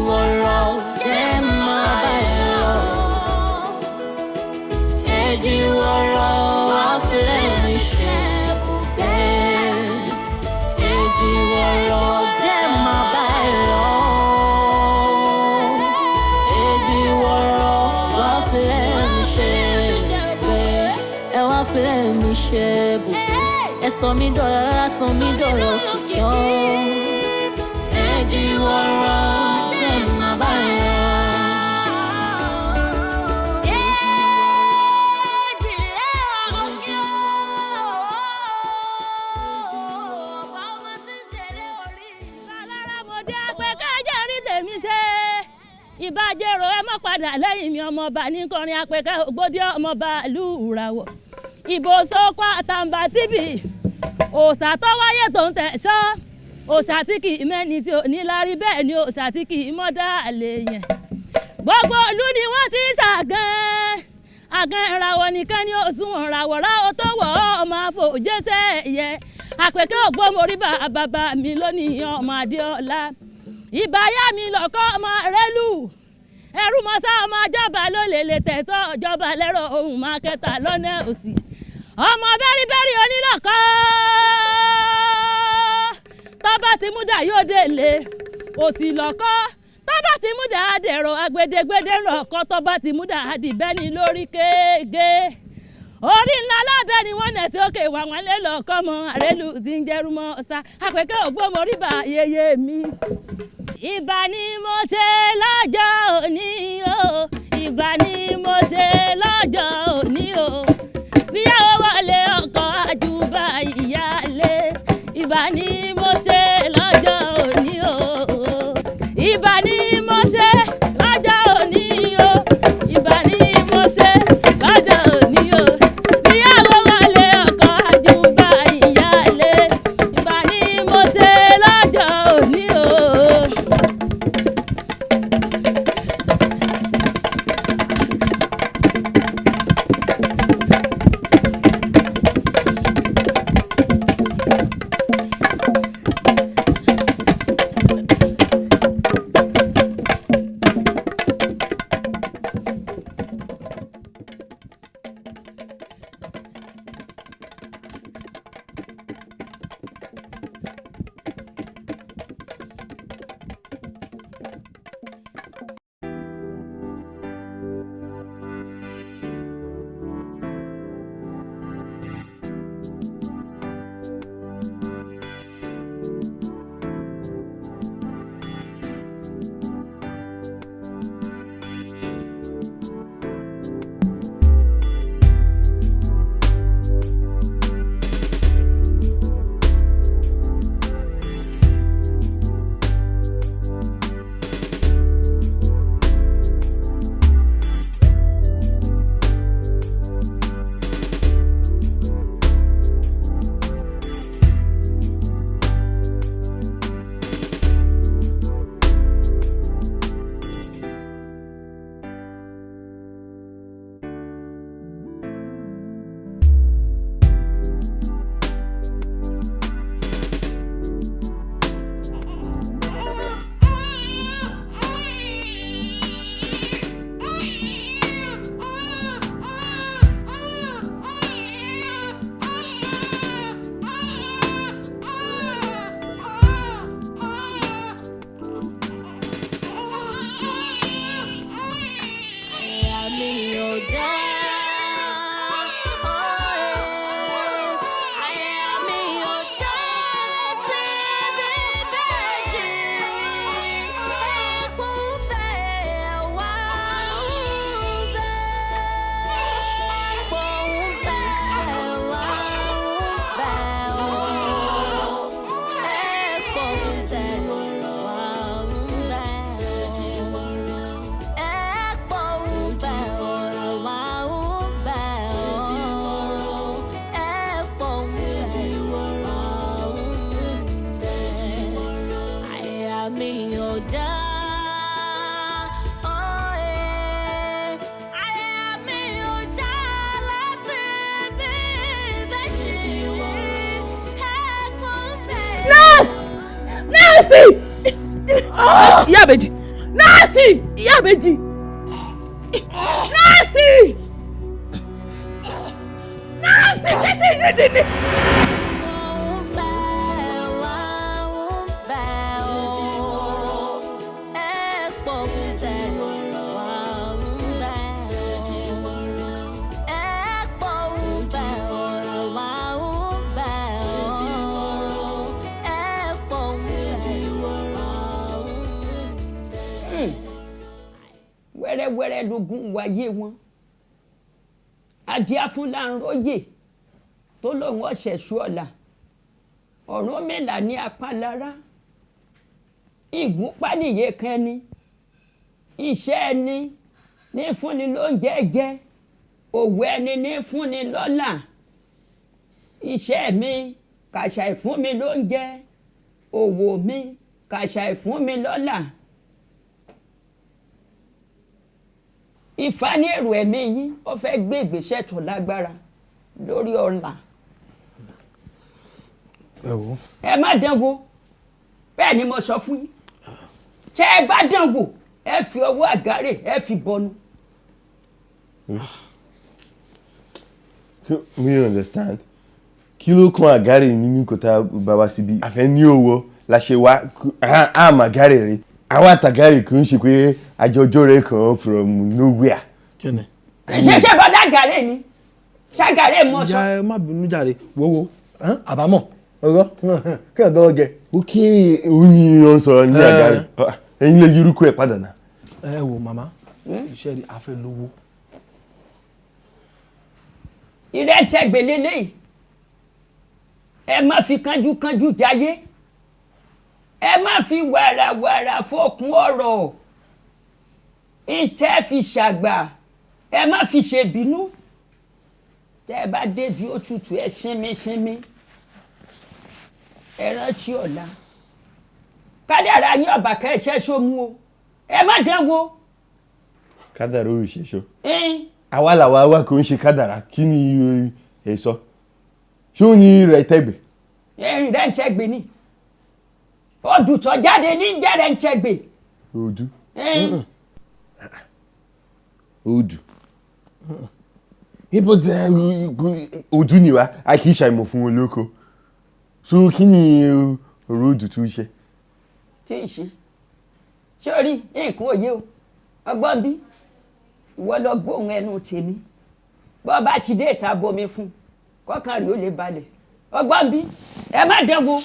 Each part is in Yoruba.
EJIWORO jẹ́ máa bá ẹ lọ. EJIWORO wá fẹ́ mi ṣe ibùgbé. EJIWORO jẹ́ máa bá ẹ lọ. EJIWORO wá fẹ́ mi ṣe ibùgbé. Ẹ wá fẹ́ mi ṣe ibùgbé. Ẹ sọ mí dọ̀rọ̀, sọ mí dọ̀rọ̀ kíkọ́. EJIWORO jẹ́ máa bá ẹ lọ. Ìbàjẹ́rò ẹ mọ́ padà lẹ́yìn mi ọmọọba ní kọrin apẹ̀kẹ́ ògbódì ọmọọba ìlú ìràwọ̀. Ìbò sókó àtàǹbà tíbì òòṣà tó wáyé tó ń tẹ̀sọ́ òòṣà tí kì í mẹ́ni tí ò ní lárí bẹ́ẹ̀ ni òòṣà tí kì í mọ́dá àlè yẹn. Gbogbo ìlú ni wọ́n ti ṣàgán àgán ìràwọ̀ nìkan ni òṣùwọ̀n ìràwọ̀ rá o tó wọ̀ ọ́ ọmọ àfòjẹ́sẹ̀ yẹ àpẹ̀kẹ́ ògbómorí bàbá mi lónìí ọmọ Adéọlá. Ìbáyá mi lọ́kọ́ ọmọ rẹ́lù ẹrú mọ́sá ọmọ ọjọ́ba ló lè tẹ̀tọ́ ọjọ́ba lẹ́rọ ohun máa kẹta lọ́nà òsì ọmọ bẹ́rìbẹ́rì onílọ̀kọ́ tọ́ba ti múdà yóò délé òsì lọ́kọ́ tọ́ba ti múdà dẹ̀rọ agbedegbede lọ́kọ́ tọ́ba ti múdà dìbẹ́ni lórí kéèké orí ńlá lábẹ́ ni wọ́n nẹ̀ sí òkè wà wọ́n lé lọ́kọ́ mọ́ àrélù tí ń jẹ́rú mọ́ ọ̀sá àpẹ̀kẹ́ ògbómorí bá yeye mi. Ìbà ni mo ṣe lọ́jọ́ òní o, ìbà ni mo ṣe lọ́jọ́ òní o, bíyàwó wọlé ọkọ àjùbà ìyálé. Ìbà ni mo ṣe lọ́jọ́ òní o, ìbà ni mo ṣe lọ́jọ́ òní o, ìbà ni mo ṣe lọ́jọ́ òní o, bíyàwó wọlé ọkọ àjùbà ìyálé. Ìbà ni mo ṣe lọ́jọ́ òní o. Ìyá Àbèjì nọ́ọ̀sì ìyá méjì nọ́ọ̀sì ṣé ti rí dídí. wẹ́rẹ́wẹ́rẹ́ lógún wáyé wọn adìẹ afúnláńróyè tó lóun ọ̀ṣẹ̀ṣù ọ̀la ọ̀run mẹ́la ní apálára ìgúnpá nìyé kan ẹni iṣẹ́ ẹni ní fúnni lóúnjẹ jẹ òwò ẹni ní fúnni lọ́là iṣẹ́ mi kàṣà ìfún mi lóúnjẹ òwò mi kàṣà ìfún mi lọ́là. Ifá ní èrò ẹ̀mí yín ó fẹ́ gbé ìgbésẹ̀ tó lágbára lórí ọ̀la. Ẹ má dánwò bẹ́ẹ̀ ni mo sọ fún yín ṣé ẹ bá dánwò ẹ fi ọwọ́ àgárè ẹ fi bọnu. We understand kí ló kan àgárè nínú kòtà bàbá síbi àfẹ́ ní owó la ṣe wá àmà àgárè rẹ̀ àwa àtàgárè kì í ṣe pé àjọjọ́ rẹ̀ kan from nowhere. Kíni? Ṣé bọ́dá àgárè ni ṣàgárè mọ́ sọ. Ìyá ẹ má bínú jàre wo àbámọ̀ ọ̀rọ̀ kí ẹ̀ bẹ́ẹ̀ jẹ. ó kí òun ni ó ń sọ̀rọ̀ ní àgárè ẹ̀yin lè yírúkú ẹ̀ padà náà. Ẹ wo màmá iṣẹ́ rí afẹ́ lówó. Ìrẹ́tẹ̀ gbèlélẹ́ yìí ẹ má fi kánjúkánjú jayé ẹ má fi wàràwàrà fòkun ọ̀rọ̀ ìtẹ́ fi ṣàgbà ẹ má fi ṣèbínú tẹ́ ẹ bá débi òtútù ẹ sinmi ẹ rántí ọ̀la kádàrá yín ọ̀bà kẹ́ẹ̀ṣẹ́ sómú o ẹ má dánwò. kádàrá ò ṣe ṣó. àwa làwa wá kò ń ṣe kádàrá kí ni ẹ sọ ṣé ó ní rẹ̀ tẹ́gbẹ̀. ẹ̀rìn rẹ̀ ń tẹ́gbẹ̀ ni odùtọ̀ jáde ní jẹ́rẹ̀ ń tẹ́gbẹ̀. odù. odù. ibo odù ni wa a kì í ṣàìmọ̀ fún olóko so kí ni ọ̀rọ̀ odù tó ṣe. tí ì ṣe sórí nǹkan òye o ọgbọ́n bí ìwọ lọ gbóhùn ẹnu tèmi bọ́ bá ti dé ìta bomi fún kọ́kàn rí ó lè balẹ̀ ọgbọ́n bí ẹ má dánwò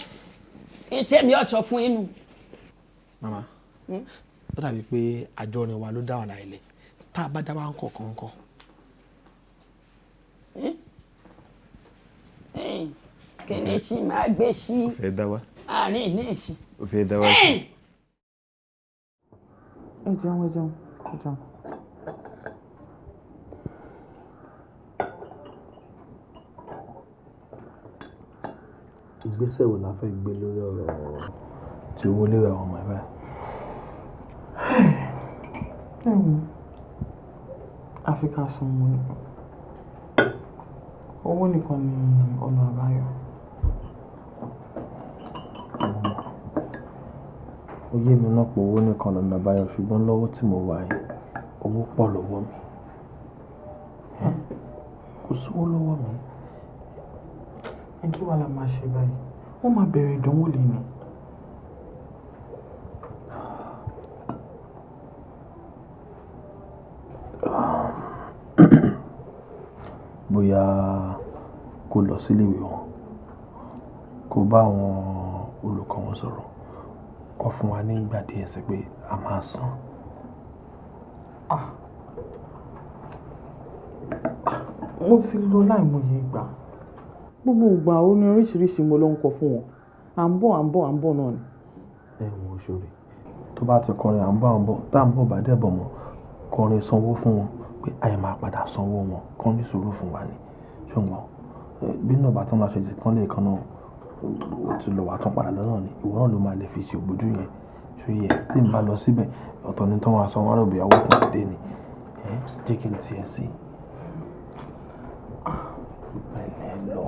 ìtẹ́mi ọ̀sọ̀ fún inú. Màmá ó dàbí pé àjọrin wa ló dá wà láìlẹ̀ tá a bá dá wa ń kọ̀ọ̀kan kọ̀. kí ni tí màá gbé sí àárín ní ìsìn. ó fẹ́ dá wa sí. ẹ jẹun. Ìgbésẹ̀ wo la fẹ́ gbé lórí ọ̀rọ̀ tí owó lè ra ọmọ ẹ̀ báyìí? Áfíríkà san owó nìkan ni ọ̀nà àbáyọ. Ó yé mi náà pé owó nìkan lọ́nà àbáyọ ṣùgbọ́n lọ́wọ́ tí mo wà yìí owó pọ̀ lọ́wọ́ mi. Kò sówó lọ́wọ́ mi. Kí wàá la máa ṣe báyìí? Wọ́n máa bẹ̀rẹ̀ ìdánwò lè ní. Bóyá kó lọ síléèwé wọn kó bá àwọn olùkọ́ wọn sọ̀rọ̀ kó fún wa ní ìgbà díẹ̀ sí pé a máa san. Mo ti lọ láìmọye ìgbà. Gbogbo ìgbà ó ní oríṣiríṣi mo ló ń kọ fún wọn. À ń bọ̀ náà ni. Ẹ wo ṣòro tó bá ti kọrin à ń bọ̀ tá à ń bọ̀ bá dẹ̀ bọ̀ mọ́ kọrin sanwó fún wọn pé àyè máa padà sanwó wọn kọ́ ní sùúrù fún wa ni ṣùgbọ́n bí náà bá tán láṣẹ jẹ tán lè kan náà ó ti lọ wà tán padà lọ́nà ni ìwọ náà ló máa lè fi ṣe ògbójú yẹn ṣó yẹ tí n bá lọ síbẹ̀ ọ̀tọ̀ ni tán wàá san wàá rò bí àwọn kan ti dé ni jẹ́ kí n tiẹ̀ sí pẹ̀lẹ́ lọ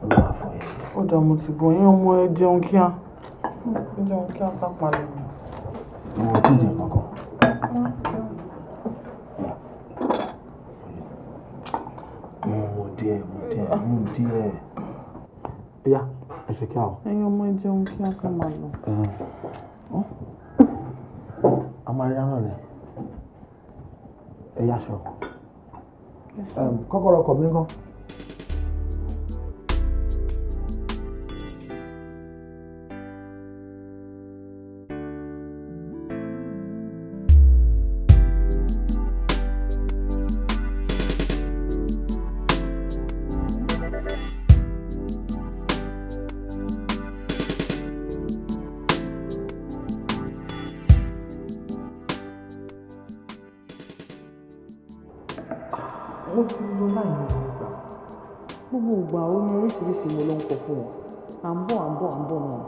ọlọ́wà fún yẹn. Ó dà mo ti bọ̀ yín ọmọ ẹ jẹun kíá ká palẹ̀ mọ́. Owó tí jẹ kankan. Mo díẹ̀. Bóyá ẹ ṣe kí a o. Ẹ̀yin ọmọ ẹ jẹun kí á ká máa lọ. A máa rí ara rẹ̀. Ẹ yáṣọ. Kọ́kọ́rọ́ ọkọ̀ mi ńkọ́? Mo ti lọ láì mọ ìgbà. Gbogbo ìgbà ó ní oríṣiríṣi mo ló ń kọ fún wọn. À ń bọ̀ náà.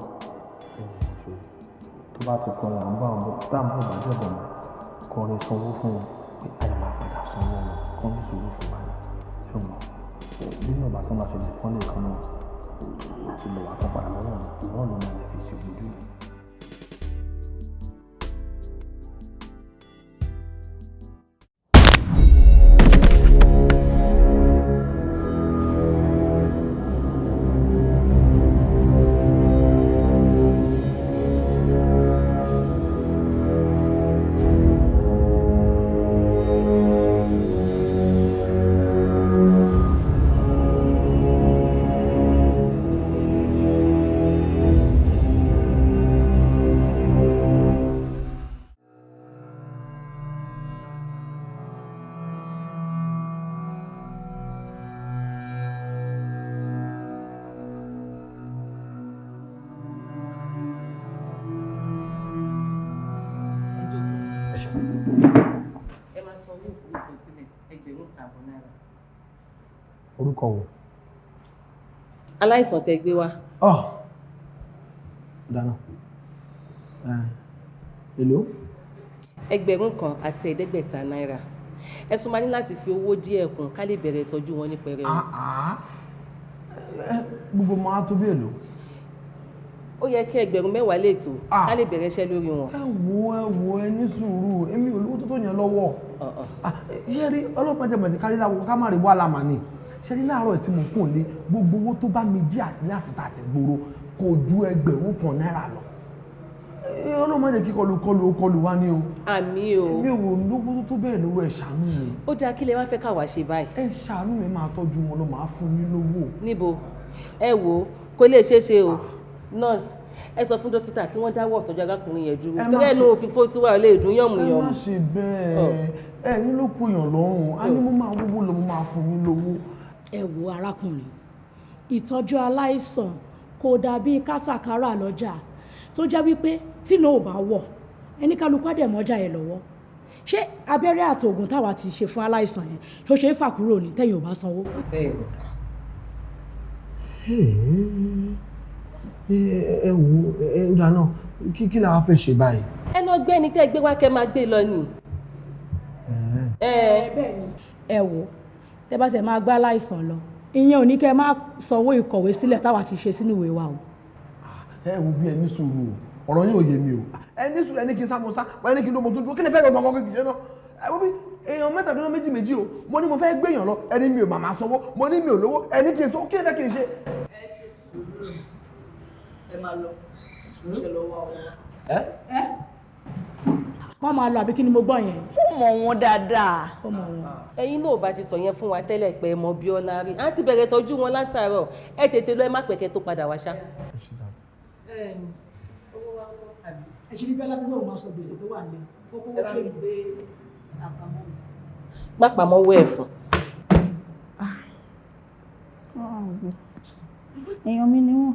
Tó bá ti kọrin à ń bọ̀ tá à ń bọ̀ bá jẹ̀bọ̀ mọ́ kọrin sanwó fún wọn pé àyè máa padà sanwó wọn kọ́ ní sùúrù fún wa ní ṣùgbọ́n bí náà bá tó máa ṣe lè kọ́ lè kan náà àti lọ wà tó padà lọ́wọ́ náà ló máa lè fi sí ojú rẹ̀. Ẹ máa san owó ìforúkọsílẹ̀ £1,000. Orúkọ wo? Aláìsàn tẹ́ gbé wá. Dáná. Èló? £1,500. Ẹ tún máa ní láti fi owó díẹ̀ kún ká lè bẹ̀rẹ̀ ìtọ́jú wọn ní pẹrẹu. Gbogbo máa tó bí èló? Ó yẹ kí 10,000 lè tó ká lè bẹ̀rẹ̀ iṣẹ́ lórí wọn. Ẹ wo ẹ ní sùúrù èmi ò lówó tó yẹn lọ́wọ́. Ṣé rí ọlọ́pàá jẹ́ mọ̀tí kárí láwọ ká má rí wàhálà mà ní. Ṣé rí láàárọ̀ tí mo kún lé gbogbo owó tó bá mi jí àti láti ta àti gbòòrò kò ju £1,000 lọ. Ọlọ́pàá jẹ́ kí kọlù wá ní o. Àmì o. Mi ò lówó tó bẹ́ẹ̀ lọ́wọ́ ẹ ṣàánú mi. Ó dáa kí lẹ wá fẹ́ káwa ṣe báyìí. Ẹ ṣàánú mi máa tọ́jú wọn lọ máa fún mi lówó. Níbo? Ẹ wò kó lè ṣeé o. Nurse, ẹ sọ fún dókítà kí wọ́n dáwọ́ ìtọ́jú arákùnrin yẹn dúró. Torí ẹnu òfìfo tí wà lè dùn yànmùyànmù. Ẹ má ṣe bẹ́ẹ̀. Ẹ̀yin ló pòyàn lọ́rùn. A ní mo máa wówó lọ mo máa fún yín lówó. Ẹ wo arákùnrin, ìtọ́jú aláìsàn kò dàbí kátàkárà lọ́jà tó jẹ́ wípé tí náà ò bá wọ̀ ẹni kálukú á dẹ̀ mọ́jà ẹ̀ lọ́wọ́. Ṣé abẹ́rẹ́ àti oògùn táwa ti ṣe fún aláìsàn yẹn tó ṣe é fà kúrò ní tẹ́yìn ò bá sanwó? Ẹ wo dáná kí la wá fẹ́ ṣe báyìí. Ẹ lọ gbé ẹni tẹ́ gbé wá kẹ́ máa gbé lọ ni. Bẹ́ẹ̀ ni. Ẹ wo tẹ́ bá ṣe máa gbá aláìsàn lọ ìyẹn ò ní kẹ́ máa sanwó ìkọ̀wé sílẹ̀ táwa ti ṣe sínú ìwé wa o. Ẹ wo bí ẹni sùúrù o ọ̀rọ̀ yóò yé mi o ẹni sùúrù ẹni kí n sá mo sá wọ́n ẹni kí n ló mo tún dúró kí ni fẹ́ lọ́gbọ̀n kọ́kọ́ kì í ṣe náà ẹ wo bí èèyàn mẹ́tàdínlọ́ méjì o mo ní mo fẹ́ gbéyàn lọ ẹni mi ò màmá sanwó mo ní mi ò lówó ẹni kì í sọ kí ni fẹ́ kì í ṣe. Ẹ ṣe sùúrù ẹ máa lọ ẹ lọ wá ọ. Wọ́n máa lọ àbí kí ni mo gbọ́ yẹn? Ó mọ̀ wọn dáadáa. Ó mọ̀ wọn. Ẹ̀yin náà ò bá ti sọ yẹn fún wa tẹ́lẹ̀ pé ẹ mọ Bíọ́lá rí. À ń ti bẹ̀rẹ̀ tọ́jú wọn látàárọ̀. Ẹ tètè lọ ẹ má pẹ̀kẹ́ tó padà wá ṣá. Ẹ ṣe ní Bíọ́lá tí wọ́n máa sọ gbèsè tó wà nílẹ̀. Ó kówó fún mi pé àpamọ́. Pápámọ́ wẹ̀ fún. Èèyàn mi ni wọ́n.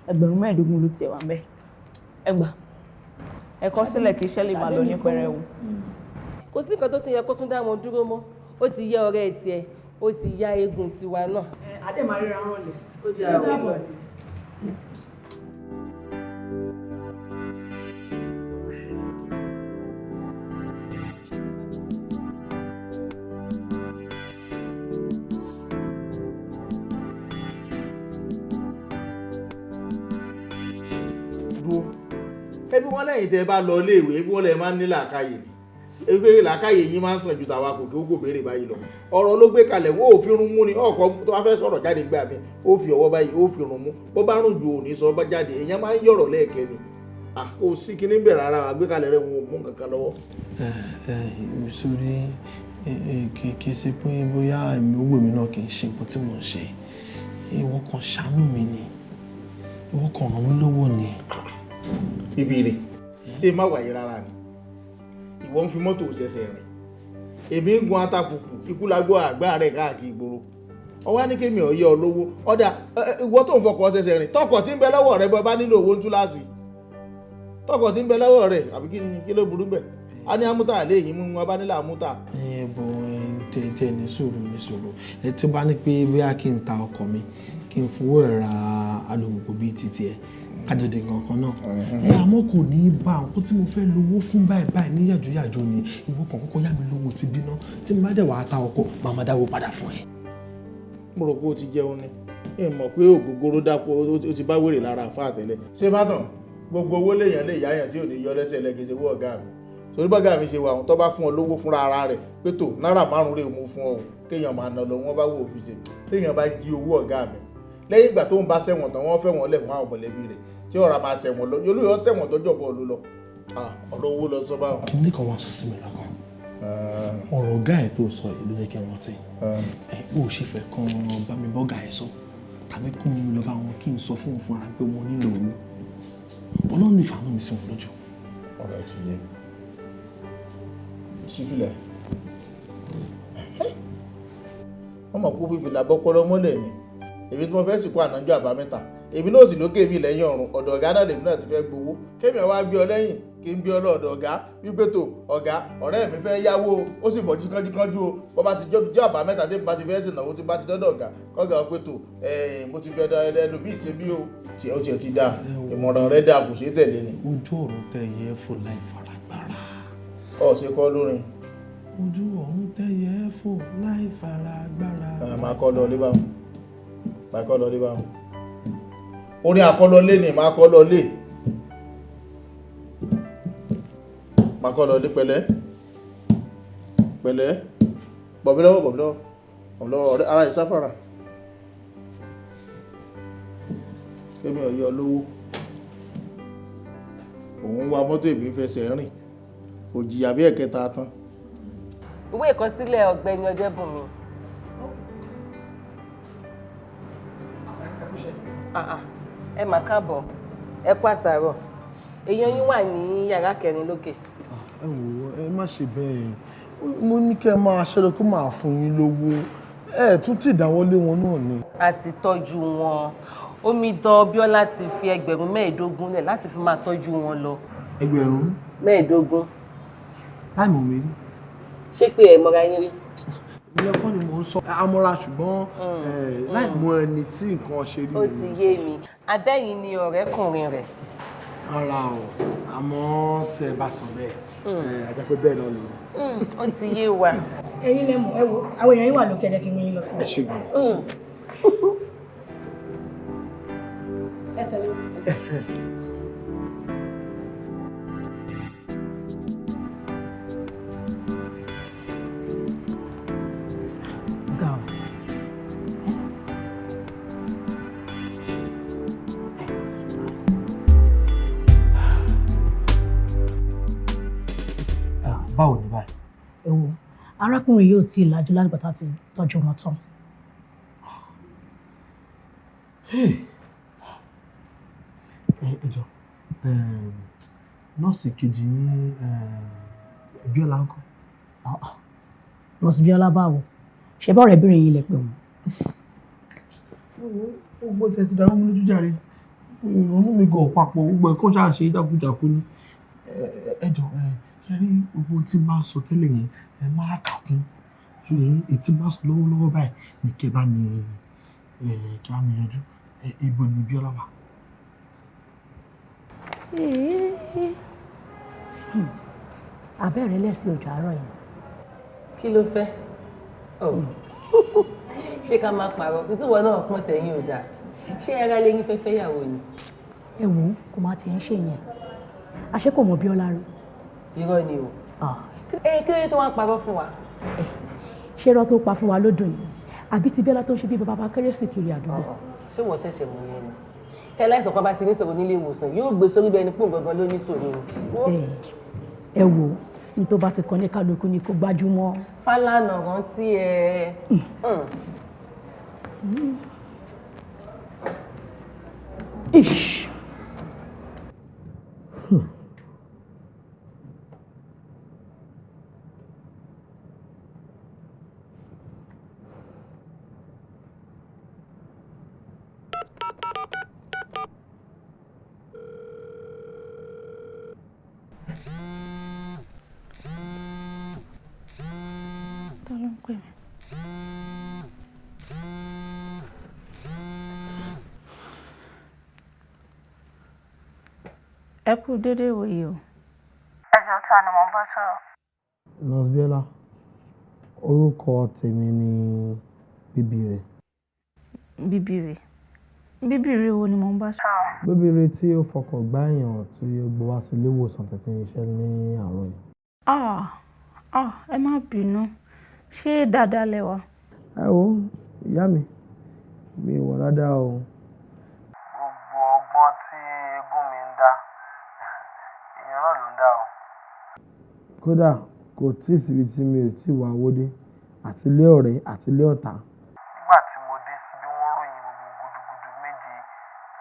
$15,000 ló tiẹ̀ wà ń bẹ̀. Ẹ gbà. Ẹ kọ sílẹ̀ kí iṣẹ́ lè máa lọ ní pẹrẹwu. Kò sí nǹkan tó tún yẹ kó tún dá wọn dúró mọ́. Ó ti yẹ ọ̀rẹ́ tiẹ̀, ó ti ya eegun tiwa náà. Adé máa ríra rọlẹ̀. Ó dáa o. dúró ẹbí wọn lẹ́yìn tẹ́ bá lọ iléèwé ẹbí wọn lẹ máa ń ní làákàyè ni ẹgbẹ́ làákàyè yín máa ń sàn ju tàwa kò kí ó kò béèrè báyìí lọ ọ̀rọ̀ ló gbé kalẹ̀ wọ́n ò fi rún mú ni ọkọ̀ tó wá fẹ́ sọ̀rọ̀ jáde gbà mí ó fi ọwọ́ báyìí ó fi rún mú bó bá rùn ju òní sọ bá jáde èèyàn máa ń yọ̀rọ̀ lẹ́ẹ̀kẹ́ ni ó sì kí ní bẹ̀rẹ̀ ara àgbékalẹ̀ rẹ̀ wọn ò mú kankan lọ́wọ́. Sórí kì í ṣe pé bóyá owó mi náà kì í ṣe nǹkan tí mò ń ṣe ìwọ kan ṣàánú mi ni ìwọ kan ràn mí lọ́wọ́ ni. bíbí rè ṣé má wáyé rárá ni ìwọ ń fi mọ́tò ṣẹ̀ṣẹ̀ rìn èmi ń gun atakùkù ikú lágbó àgbà rẹ̀ káàkiri ìgboro ọwọ́ ní kémi ọ̀yẹ́ olówó ọ̀dà ìwọ tó ń fọkọ̀ ṣẹ̀ṣẹ̀ rìn tọkọ̀ tí ń bẹ lọ́wọ́ rẹ bọ́ bá nílò owó ń tú láàsì tọkọ̀ tí ń bẹ lọ́wọ́ rẹ àbí kí ló burú bẹ̀ a ní amúta àlẹ́ yìí mú wọn bá nílò amúta. Tẹ ní sùúrù tí bá ní pé bóyá kí n ta ọkọ̀ mi kí n fowó ẹ̀ ra alùpùpù bíi titi ẹ̀ kájọdé kankan náà àmọ́ kò ní í bá nǹkan tí mo fẹ́ lówó fún báyìí ní yàjóyàjó ni ìwọ kan kọ́kọ́ yá mi lówó ti bíná tí mo bá dẹ̀ wàá ta ọkọ̀ màá máa dáwó padà fún ẹ. mo rò pé o ti jẹun ni ẹ mọ̀ pé ògógóró dápò o ti bá wèrè lára àfa àtẹ́lẹ̀ ṣé má tàn gbogbo owó léèyàn lè yáyàn tí ò ní yọ lẹ́sẹ̀ lẹ́gẹ̀ẹ́sẹ̀ owó ọ̀gá mi torí bọ́gà mi ṣe wà àwọn tó bá fún ọ lówó fúnra ara rẹ̀ pé tó náírà 5 rèé mú fún ọ kéèyàn máa ná lọ wọ́n bá wò ó fi ṣe téèyàn bá jí owó ọ̀gá mi lẹ́yìn ìgbà tó ń bá ṣẹ̀wọ̀n tán wọ́n fẹ́ wọn lẹ̀ fún àwọn mọ̀lẹ́bí rẹ̀ tí ọ̀rọ̀ máa ṣẹ̀wọ̀n lọ yóò lóyún ṣẹ̀wọ̀n tọ́jọ́ bọ̀ ló lọ ọ̀rọ̀ owó lọ sọ báwọn. kí ní kan wá sọ sí mi lọ́kàn ọ̀rọ̀ ọ̀gá ẹ̀ tó sọ yìí ló yẹ kí n rántí ó ṣe fẹ́ kan bá mi bọ́gà ẹ̀ sọ tàbí kó mi lọ bá wọn kí n sọ fún òun fúnra pé mo nílò owó ọlọ́run ní ìfàánú mi sí wọn lójú. ọ̀rọ̀ ẹ̀ ti yé sífìlẹ̀ wọ́n mọ̀ kó fífìlà bọ́kọ́rọ́ mọ́lẹ̀ ni èmi tí mo fẹ́ sìnkú ànájọ́ àbámẹ́ta èmi náà sì lókè mi lẹ́yìn ọ̀run ọ̀dọ̀ ọ̀gá náà lèmi náà ti fẹ́ gbowó kémi ọ̀wá gbé ọ lẹ́yìn kí n gbé ọ lọ́dọ̀ ọ̀gá wípé tó ọ̀gá ọ̀rẹ́ mi fẹ́ yáwó ó sì bọ̀ jíkanjíkanjú o bọ́ bá ti jọ́ àbámẹ́ta tí mo bá ti fẹ́ sìnàwó tí mo bá ti dọ́dọ̀ ọ̀gá kọ́gà ọ pé tó mo ti fẹ́ ẹlòmíì ṣe bí o tí ó tiẹ̀ ti dá ìmọ̀ràn rẹ̀ dà kò ṣe é tẹ̀lé ni. ojú ọ̀run tẹ yẹ fò láì faragbára. ọ̀ ṣe kọ́ lórin. ojú ọ̀run tẹ yẹ fò láì faragbára. máa kọ́ lọ lé báwọn máa kọ́ lọ lé báwọn orin àkọlọlé ni máa kọ́ lọ lé máa kọ́ lọ lé pẹ̀lẹ́ pẹ̀lẹ́ bọ̀bí lọ́wọ́ ara ìsáfàrà kémi ọ̀yẹ́ olówó òun wa mọ́tò èmi fẹsẹ̀ rìn òjìyà bí ẹ̀kẹta tán. ìwé ìkọsílẹ̀ ọ̀gbẹ́ni Ọdẹ́bùnmi. ẹ mà káàbọ̀ ẹ kú àtàárọ̀ èèyàn yín wà ní yàrá 4 lókè. ẹ wò ẹ má ṣe bẹ́ẹ̀ mo ní kẹ́ ẹ máa ṣẹlẹ̀ kó máa fún yín lówó ẹ tún ti dáwọ́lé wọn náà ni. a ti tọ́jú wọn omidan Bíọ́lá ti fi 15,000 lẹ̀ láti fi máa tọ́jú wọn lọ. 15,000. láì mọ̀ mi rí. ṣé pé ẹ mọ̀ra yín rí. ìyẹn kọ́ ni mò ń sọ amọ́ra ṣùgbọ́n láì mọ ẹni tí nǹkan ṣe rí. ó ti yé mi abẹ́yìn ni ọ̀rẹ́kùnrin rẹ̀. ara o àmọ́ tẹ ẹ bá sọ bẹ́ẹ̀ àjẹpẹ́ bẹ́ẹ̀ náà lò. ó ti yé wa. ẹ̀yin lẹ mọ̀ ẹ wo àwọn èèyàn yín wà lókè ẹ̀jẹ̀ kí n mú yín lọ sí. ẹ ṣe gan. ẹ tẹ̀lé. báwo ni báyìí. ẹ wo arákùnrin yóò tí ì lajú láti bàtà ti tọ́jú wọn tán. ẹ jọ nọ́ọ̀sì kejì ní Bíọ́lá ńkọ́. nọ́ọ̀sì Bíọ́lá báwo ṣe bá ọ̀rẹ́bìnrin yìí lẹ pé wọn. ó gbọ́ tẹ ti darú mi lójú jàre ìrònú mi gan papọ̀ gbogbo ẹ̀kọ́ ṣáà ṣe jákujàku ni ẹ jọ ṣe rí gbogbo tí n bá ń sọ tẹ́lẹ̀ yẹn ẹ máa kà kún ṣùgbọ́n ètí bá sọ lọ́wọ́lọ́wọ́ báyìí ní kẹ́ bá mi yanjú ibo ni Bíọ́lá wà. abẹ́rẹ́ lẹ́sìn ọjà àárọ̀ yìí. kí ló fẹ́ ṣé ká máa pààrọ̀ nítorí wọn náà pọ́n sẹ́yìn ò dáa ṣé ara lẹ́yìn fẹ́ fẹ́yàwó ni. ẹ wò ó kò má ti ń ṣe yẹn àṣé kò mọ Bíọ́lá rí. irọ́ ni o kí ló tó wá ń parọ́ fún wa. ṣé irọ́ tó pa fún wa lódò yìí àbí ti Bíọ́lá tó ń ṣe bí bàbá kérésì kiri àdúgbò. ṣé wọ́n ṣẹ̀ṣẹ̀ mú yẹn ni tí aláìsàn kan bá ti ní sọ̀rọ̀ nílé ìwòsàn yóò gbé sórí bẹ́ẹ̀ ni pò gangan ló ní sọ̀rọ̀. ẹ wò ó ní tó bá ti kàn ní kálukú ni kó gbájúmọ́. Fálànà rántí ẹ. Ish. Ẹ kú dédé ìwòyí o. Ẹjọ́ ta ni mo bá sọ̀rọ̀. Nurse Biola, orúkọ tèmi ni Bíbírè. Bíbírè wo ni mo ń bá sọ̀rọ̀? Bíbírè tí ó fọkàn gbá èèyàn tí ó gbé wá sí ilé ìwòsàn tètè iṣẹ́ ní àárọ̀ yìí. Ẹ má bínú. Ṣé dáadáa lẹ wà? Ẹ wo ìyá mi wà dáadáa o. Gbogbo ọgbọ́n tí eégún mi ń dá èèyàn náà ló ń dá o. Kódà kò tí ì síbi tí mi ò tí ì wá owó dé àti ilé ọ̀rẹ́ àti ilé ọ̀tá. Nígbà tí mo dé síbi wọ́n ròyìn gbogbo gudugudu méje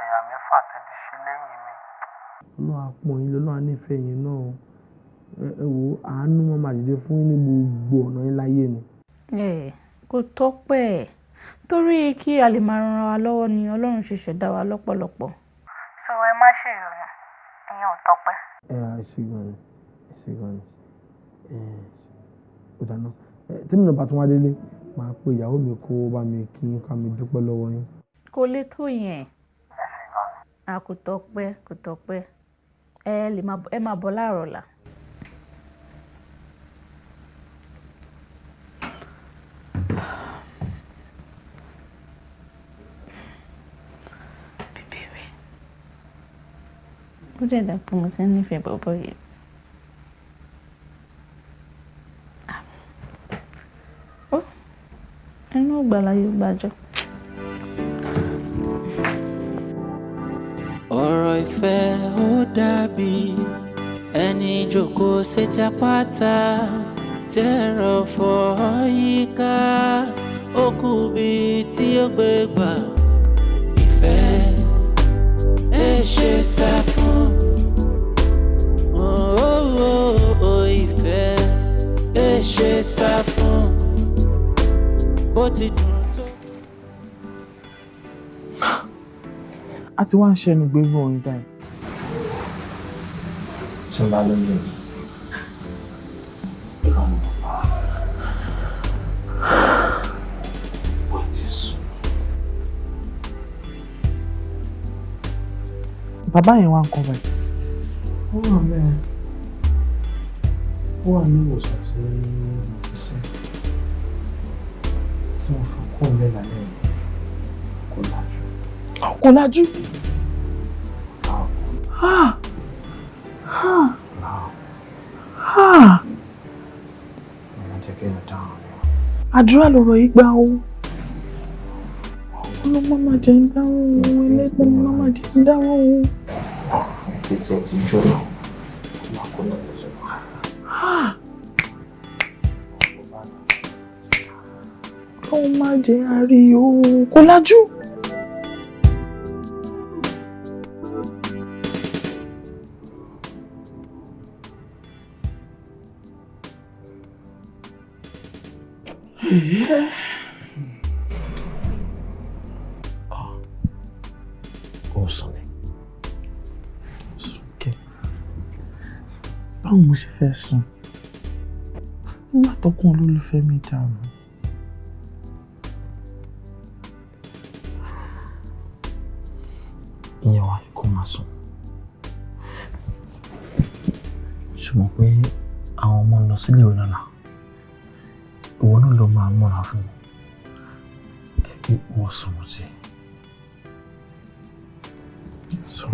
ẹ̀yà mẹ́fà tẹ́tí ṣe lẹ́yìn mi. Ọlọ́run á pọ́n yín lọ́nà á nífẹ̀ẹ́ yín náà. Ẹ wo àánú wọn máa dìde fún yín ní gbogbo ọ̀nà yín láyé ni. Kò tọ́pẹ́ torí kí a lè máa ran wa lọ́wọ́ ni Ọlọ́run ṣe ṣẹ̀dá wa lọ́pọ̀lọpọ̀. So ẹ má ṣe ìròyìn ìyẹn ò tọ́pẹ́. Ṣe gan ni ó dáná tèmi náà bá tún wá délé máa pe ìyàwó mi kó bá mi kí n ká mi dúpẹ́ lọ́wọ́ yín. Kò lè tó yẹn. Kò tọ́pẹ́ ẹ máa bọ̀ láàárọ̀ ọ̀la. Ó dẹ̀ dà pé mo ti ń nífẹ̀ẹ́ bọ̀bọ̀ yìí. Inú ògbàlà yóò gbàjọ. Ọ̀rọ̀ ìfẹ́ ó dàbí ẹni jókòó sétí àpáta tẹ̀rọ fọ́ yíká ó kù bí tí ó gbé gbà ìfẹ́ ẹ ṣe sá fún ìfẹ́ ẹ ṣe sá fún bó ti dùn tó. A ti wá ń ṣẹnu gbérú orin báyìí. Tí n bá lóyún mi, irọ́ ni mo pa. Ó ti sùn. Bàbá yẹn wá ń kọ́ báyìí. Ó wà bẹ́ẹ̀. Ó wà ní ìwòsàn tí mo fi sí. Tí mo fi kó lẹ́ lálẹ́ yìí, kò lájú. Kò lájú? Àdúrà lọ̀rọ̀ yìí gbà ó. Ọlọ́mọ máa jẹ́ ń dáhùn ohun ẹlẹ́gbẹ̀ẹ́ mi máa jẹ́ ń dáhùn ohun. Títí ti jọ̀rọ̀, ọmọ kò lọ lọ sọ. Ọlọ́run máa jẹ́ àárí ohun kò lájú. Ó sùn ni. Sùnkẹ́. Báwo mo ṣe fẹ́ sùn? Nígbà tọ́kùn olólùfẹ́ mi dàrú. Ìyẹn wà ní kó máa sùn. Ṣùgbọ́n pé àwọn ọmọ lọ sílé ìwé lọ́la. Ìwọ náà ló máa múra fún mi. Ẹbí wọ́n sùn sí. Sùn.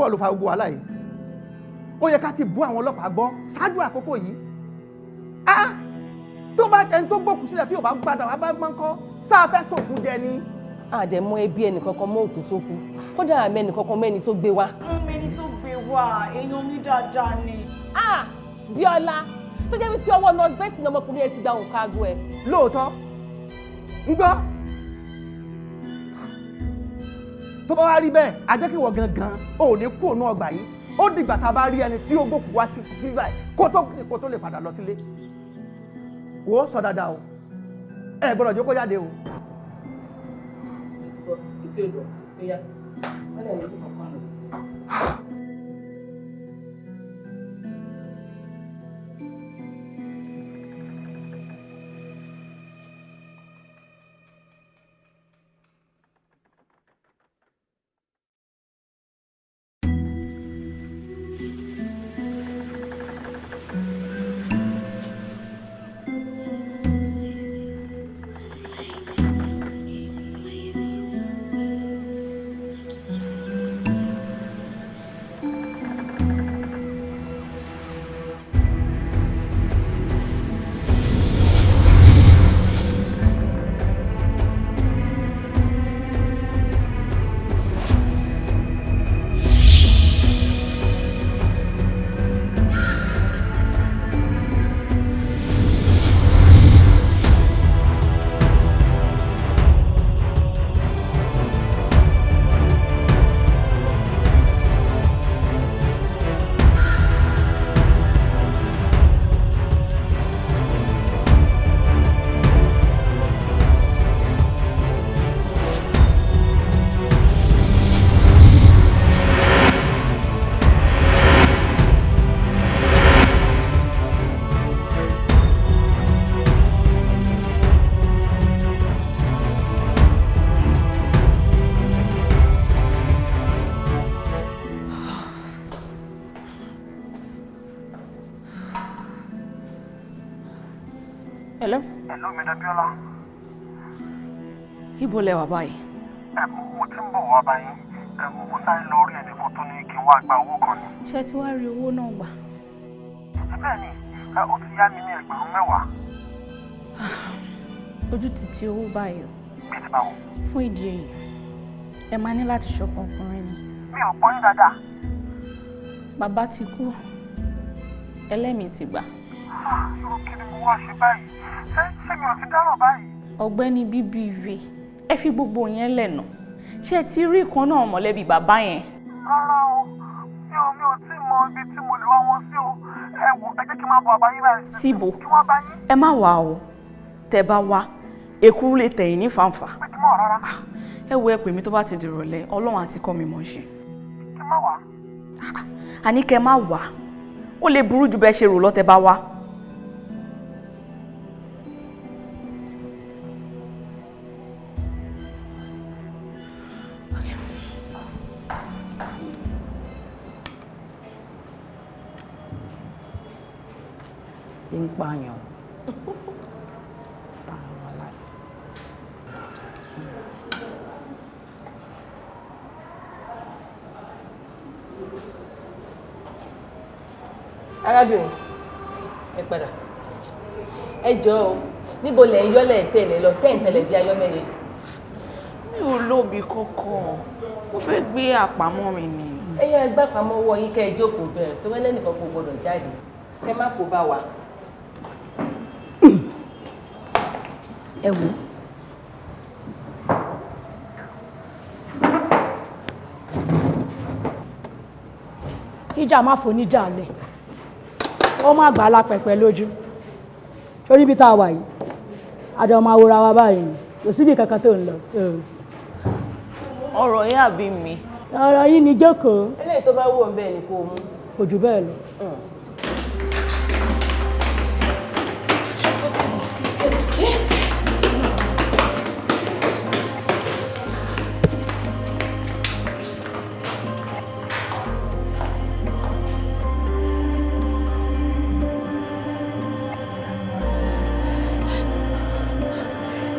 wọ́n ló fa gbogbo wàhálà yìí ó yẹ ká ti bú àwọn ọlọ́pàá gbọ́ ṣáájú àkókò yìí tó bá ẹni tó gbókùn sílẹ̀ tí ò bá gbádà wá bá máa ń kọ́ sáà fẹ́ sòkú jẹ ni. àdẹ̀mọ́ ẹbí ẹnìkankan mọ́ òkú tó kú kódà àmì ẹnìkankan mẹ́ni tó gbé wá. mẹ́ni tó gbé wá èèyàn mi dáadáa ni. Bíọ́lá tó jẹ́ wípé ọwọ́ nurse Betty ní ọmọkùnrin ẹ ti gba òǹkà aago ẹ. lóòótọ́ ń gbọ́ tó bá wá rí bẹ́ẹ̀ a jẹ́ kí wọ́n gangan ò ní kú òun ọgbà yìí ó dìgbà tá a bá rí ẹni tí ó gbókùn wá sí báyìí kó tó lè padà lọ sílé wò ó sọ dáadáa o ẹ gbọ́dọ̀ jókòó jáde o. ìtì òjò ìyá wọn lè ní ìkọ̀kọ̀ rẹ. Hello? Hello, Madam Biola. Ibo lẹ wà báyìí? Mo ti ń bọ̀ wá báyìí. Mo sáré lọ rí ẹnìkan tó ní kí n wá gba owó kan ni. Ṣé tí wàá rí owó náà gbà? Bẹ́ẹ̀ ni, ó ti yá mi ní ẹgbẹ̀rún 10. Ojú ti ti owó báyìí. Bí ti báwo? Fún ìdí èyí, ẹ máa ní láti ṣọ̀kan ọkùnrin ni. Mi ò pọ́n yín dáadáa. Bàbá ti kú, ẹlẹ́mìí ti gbà. Irú kí ni mo wá ṣe báyìí? Ṣé mi ò ti dáràn báyìí? Ọ̀gbẹ́ni BBV, ẹ fi gbogbo yẹn lẹ̀nà. Ṣé ẹ ti rí ìkan náà mọ̀lẹ́bí bàbá yẹn? Rárá o, mi ò tí mọ ibi tí mo lè wá wọn sí o. Ẹ wò, ẹ jẹ́ kí n máa bọ̀ àbáyé báyìí. Síbo? Kí wọ́n bá yín. Ẹ má wá o. Tẹ́ bá wá, èkúrú lè tẹ̀yìn ní fàǹfà. Pé kí n mọ̀ rárá. Ẹ wo ẹ pè mí tó bá ti dìrọ̀lẹ́, Ọlọ́run àti kọ́ mi mọ̀ ṣe. Kí n má wá. Àní kẹ́ má wá. Ó lè burú jù bẹ́ẹ̀ ṣe rò lọ tẹ́ bá wá. ń pààyàn. Arábìnrin, ẹ padà. Ẹ jọ̀ọ́, níbo lẹ̀ ń yọ́lẹ̀ tẹ̀lé lọ tẹ̀ǹtẹ̀lẹ̀ bí ayọ́mẹ́yẹ? Mi ò lóbi kankan. Mo fẹ́ gbé àpamọ́ mi ni. Ẹyẹ ẹgbẹ́ àpamọ́ wọ yín kẹ́ ẹ jókòó bẹ̀rẹ̀ tó wẹ́lẹ́ nìkan kò gbọdọ̀ jáde. Ẹ má kó bá wa. Ẹ wò. Ìjà má fò níjà lẹ̀. Ó má gbà lápẹ̀pẹ̀ lójú. Torí bí tá a wà yìí, àjọ máa wòra wa báyìí ni. Kò síbi kankan tó ń lọ. Ọ̀rọ̀ yín àbí mi? Ọ̀rọ̀ yìí ni jókòó. Eléyìí tó bá wù ọ́ bẹ́ẹ̀ ni kò mú. Kò jù bẹ́ẹ̀ lọ.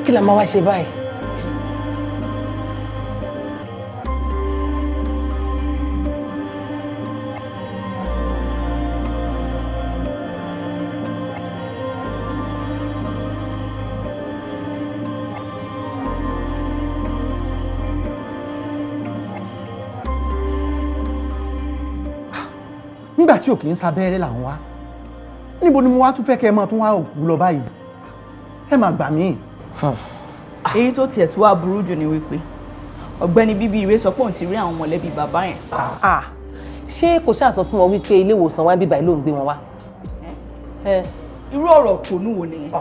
Kí la máa wá ṣe báyìí? nígbà tí òkè ń sábẹ́rẹ́ là ń wá níbo ni mo wá tún fẹ́ kẹ́ ẹ máa tún wá òkú lọ báyìí ẹ máa gbà mí. èyí tó tiẹ̀ tó wá burú jù ni wípé ọ̀gbẹ́ni bíbí ìwé sọ pé òun ti rí àwọn mọ̀lẹ́bí bàbá yẹn. ṣé kò ṣáà sọ fún wọn wípé ilé ìwòsàn wa bíbá ló ń gbé wọn wá. irú ọ̀rọ̀ kònú wo nìyẹn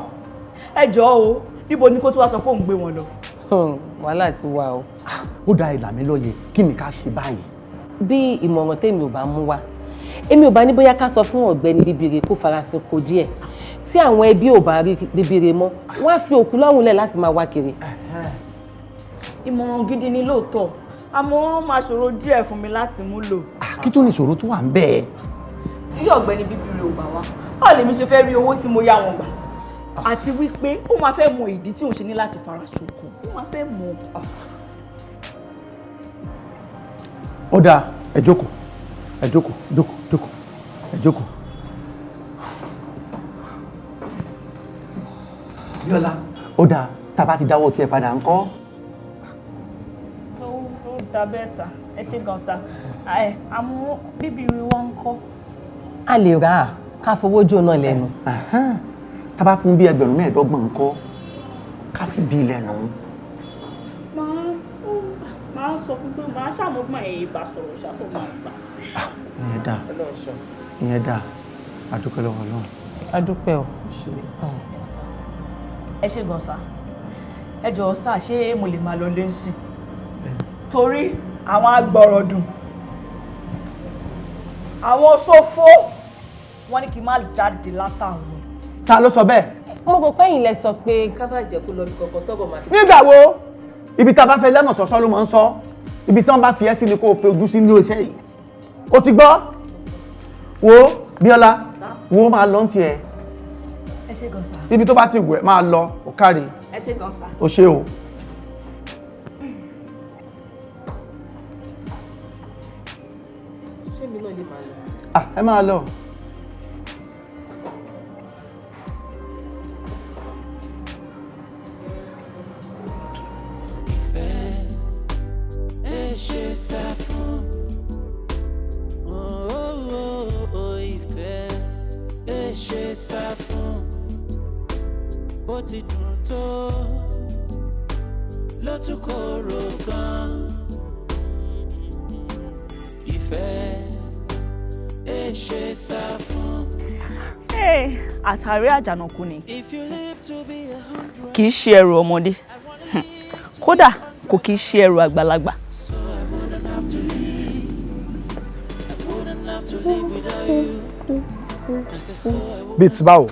ẹ jọ̀ọ́ o níbo ni kó tó wá sọ pé òun gbé wọn lọ. wàhálà ti wà o. ó dá ìlà mi lóye kí ni ká ṣe báyìí. bí ìmọ̀ràn tèmi ò bá mú wá èmi ò bá ní bóyá ká sọ fún ọ̀gbẹ́ni bíbire kó farasin kò díẹ̀ tí àwọn ẹbí ò bá rí bíbire mọ́ wọ́n á fi òkú lọ́rùn lẹ̀ láti máa wá kiri. ìmọ̀ràn gidi ni lóòótọ́ àmọ́ wọ́n máa ṣòro díẹ̀ fún mi láti mú lò. kí tó ní ìṣòro tó wà ń bẹ́ẹ̀. tí ọ̀gbẹ́ni bíbire ò bá wá báwo lèmi ṣe fẹ́ rí owó tí mo yá wọn gbà àti wípé ó máa fẹ́ mọ ìdí tí òun ṣe ní láti fara ṣoko ó máa fẹ́ mọ. ó dáa ẹ jókòó ẹ jókòó jókòó ẹ jókòó. Bíọ́lá ó dáa tá a bá ti dáwọ́ tiẹ̀ padà ńkọ́. ó dà bẹ́ẹ̀ sà ẹ ṣe gan sà àmọ́ bíbélì wọn ńkọ́. a lè rà á ká fowó jóná lẹ́nu. tá a bá fún bí 25,000 ńkọ́ ká fi di lẹ́nu. máa sọ fún pé máa ṣàmúgbọ̀n ẹ̀yìn ìbá sọ̀rọ̀ ṣàkó máa gbà. ìyẹn dáa adúpẹ́ lọ́wọ́ Ọlọ́run. adúpẹ́ o. ẹ ṣe gan sà ẹ jọ̀ọ́ sà ṣé mo lè máa lọ lẹ́sìn torí àwọn agbọ̀rọ̀dùn àwọn sófó wọ́n ní kí n má jáde látàwọn. ta ló sọ bẹ́ẹ̀. mo rò pé ẹ̀yin lẹ sọ pé ká bá jẹ́ kó lọ bí kankan tọ́gọ̀ máa fi. nígbà wo ibi tá a bá fẹ́ lẹ́mọ̀ sọ́sọ́ ló máa ń sọ ibi tán bá fi ẹ́ sí ni kó o fi ojú sí ní iṣẹ́ yìí o ti gbọ́ wo Bíọ́lá wo máa lọ tiẹ̀ ẹ ṣe gan sà. ibi tó bá ti wẹ̀ máa lọ ó kárí. ẹ ṣe gan sà. o ṣe o. ṣé mi náà lè máa lọ. ẹ máa lọ. bó ti dùn tó ló tún korò gan ìfẹ́ ṣe sá fún. àtàrí àjànàkú ni kì í ṣe ẹrù ọmọdé kódà kò kì í ṣe ẹrù àgbàlagbà. bíi ti báwo.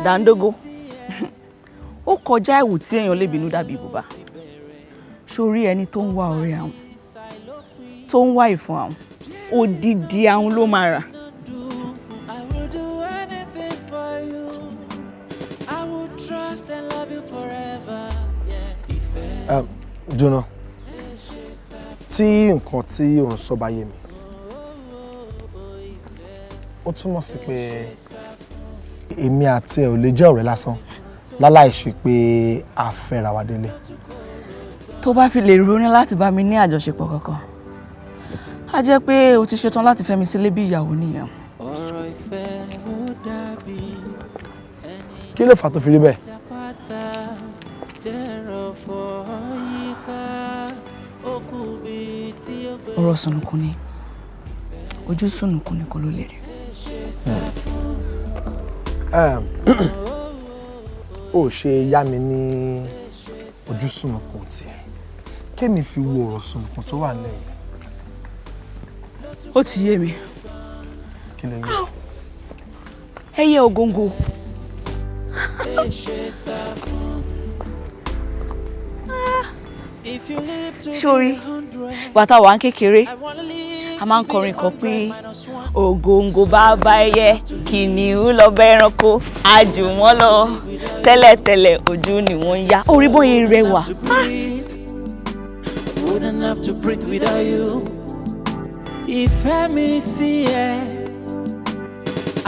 Dàńdógó ó kọjá ẹ̀wù tí èèyàn lè bínú dàbí bùbá sórí ẹni tó ń wá ọ̀rẹ́ àwọn tó ń wá ìfun àwọn odidi àwọn ló máa rà. Jóná tí nǹkan tí ò ń sọ bá yé mi ó túmọ̀ sí pé èmi àti ẹ ò lè jẹ́ ọ̀rẹ́ lásán láláì ṣe pé a fẹ́ra wa délé. tó bá fi lè ronú láti bá mi ní àjọṣepọ̀ kankan á jẹ́ pé o ti ṣetán láti fẹ́ mi sílé bí ìyàwó nìyẹn. kí ló fà tó fi rí bẹ́ẹ̀. ọ̀rọ̀ sùnùkùn ni ojú sùnùkùn ni kò ló lè rí. ó ṣe yá mi ní ojú sùnùkùn tiẹ̀ kémi fi wo ọ̀rọ̀ sùnùkùn tó wà lẹ́yìn. ó ti yé mi. kí ló yẹ. ẹyẹ ògóńgó. sórí bàtà wà ń kékeré a máa ń kọrin kan pé ògóńgó bá bá ẹyẹ kìnìún lọ bá ẹranko àjùmọ̀ lọ tẹ́lẹ̀tẹ́lẹ̀ ojú ni wọ́n ń yá orí bóyá rẹwà. Wouldn't have to breathe without you. Ìfẹ́ mi sí ẹ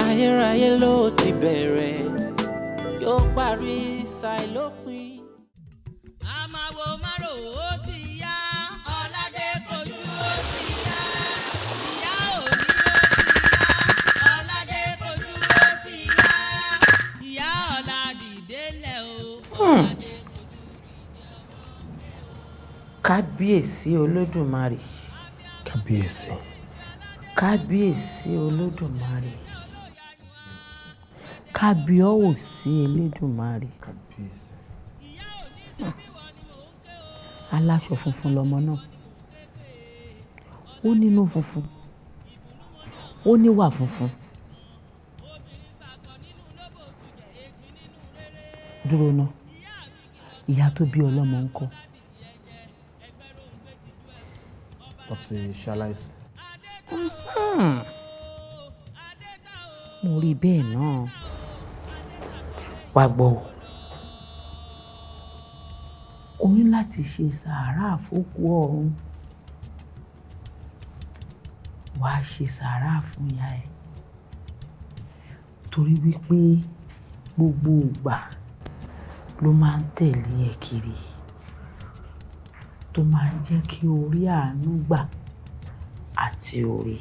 ayérayé ló ti bẹ̀rẹ̀ yóò parí ṣàìlópin. àmàwò márò ó ti yá kábíyèsí olódùmarè. kábíyèsí. kábíyèsí olódùmarè. kábíọ́wòsí elédùmarè. kábíyèsí. aláṣọ funfun lọmọ náà, ó nínú funfun, ó níwà funfun. dúró ná, ìyá tó bí ọlọ́mọ ń kọ́. wọ́n ti ṣaláìsí. mo rí bẹ́ẹ̀ náà. wá gbọ́ o ní láti ṣe sàárà fókù ọ̀run, wàá ṣe sàárà fún ìyá ẹ̀ torí wípé gbogbo ìgbà ló máa ń tẹ̀lé ẹ kiri, tó máa ń jẹ́ kí o rí àánú gbà àti oore.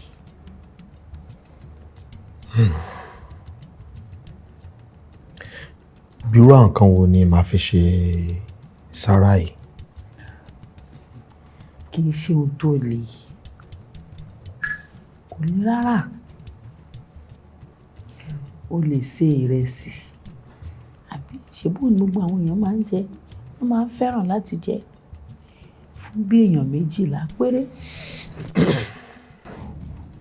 bírú nǹkan wo ni màá fi ṣe sára yìí? kì í ṣe ohun tó le, kò ní rárá. o lè ṣe ìrẹsì, àbí ṣebú ni gbogbo àwọn èèyàn máa ń jẹ, wọ́n máa ń fẹ́ràn láti jẹ fún bí èèyàn 12 péré.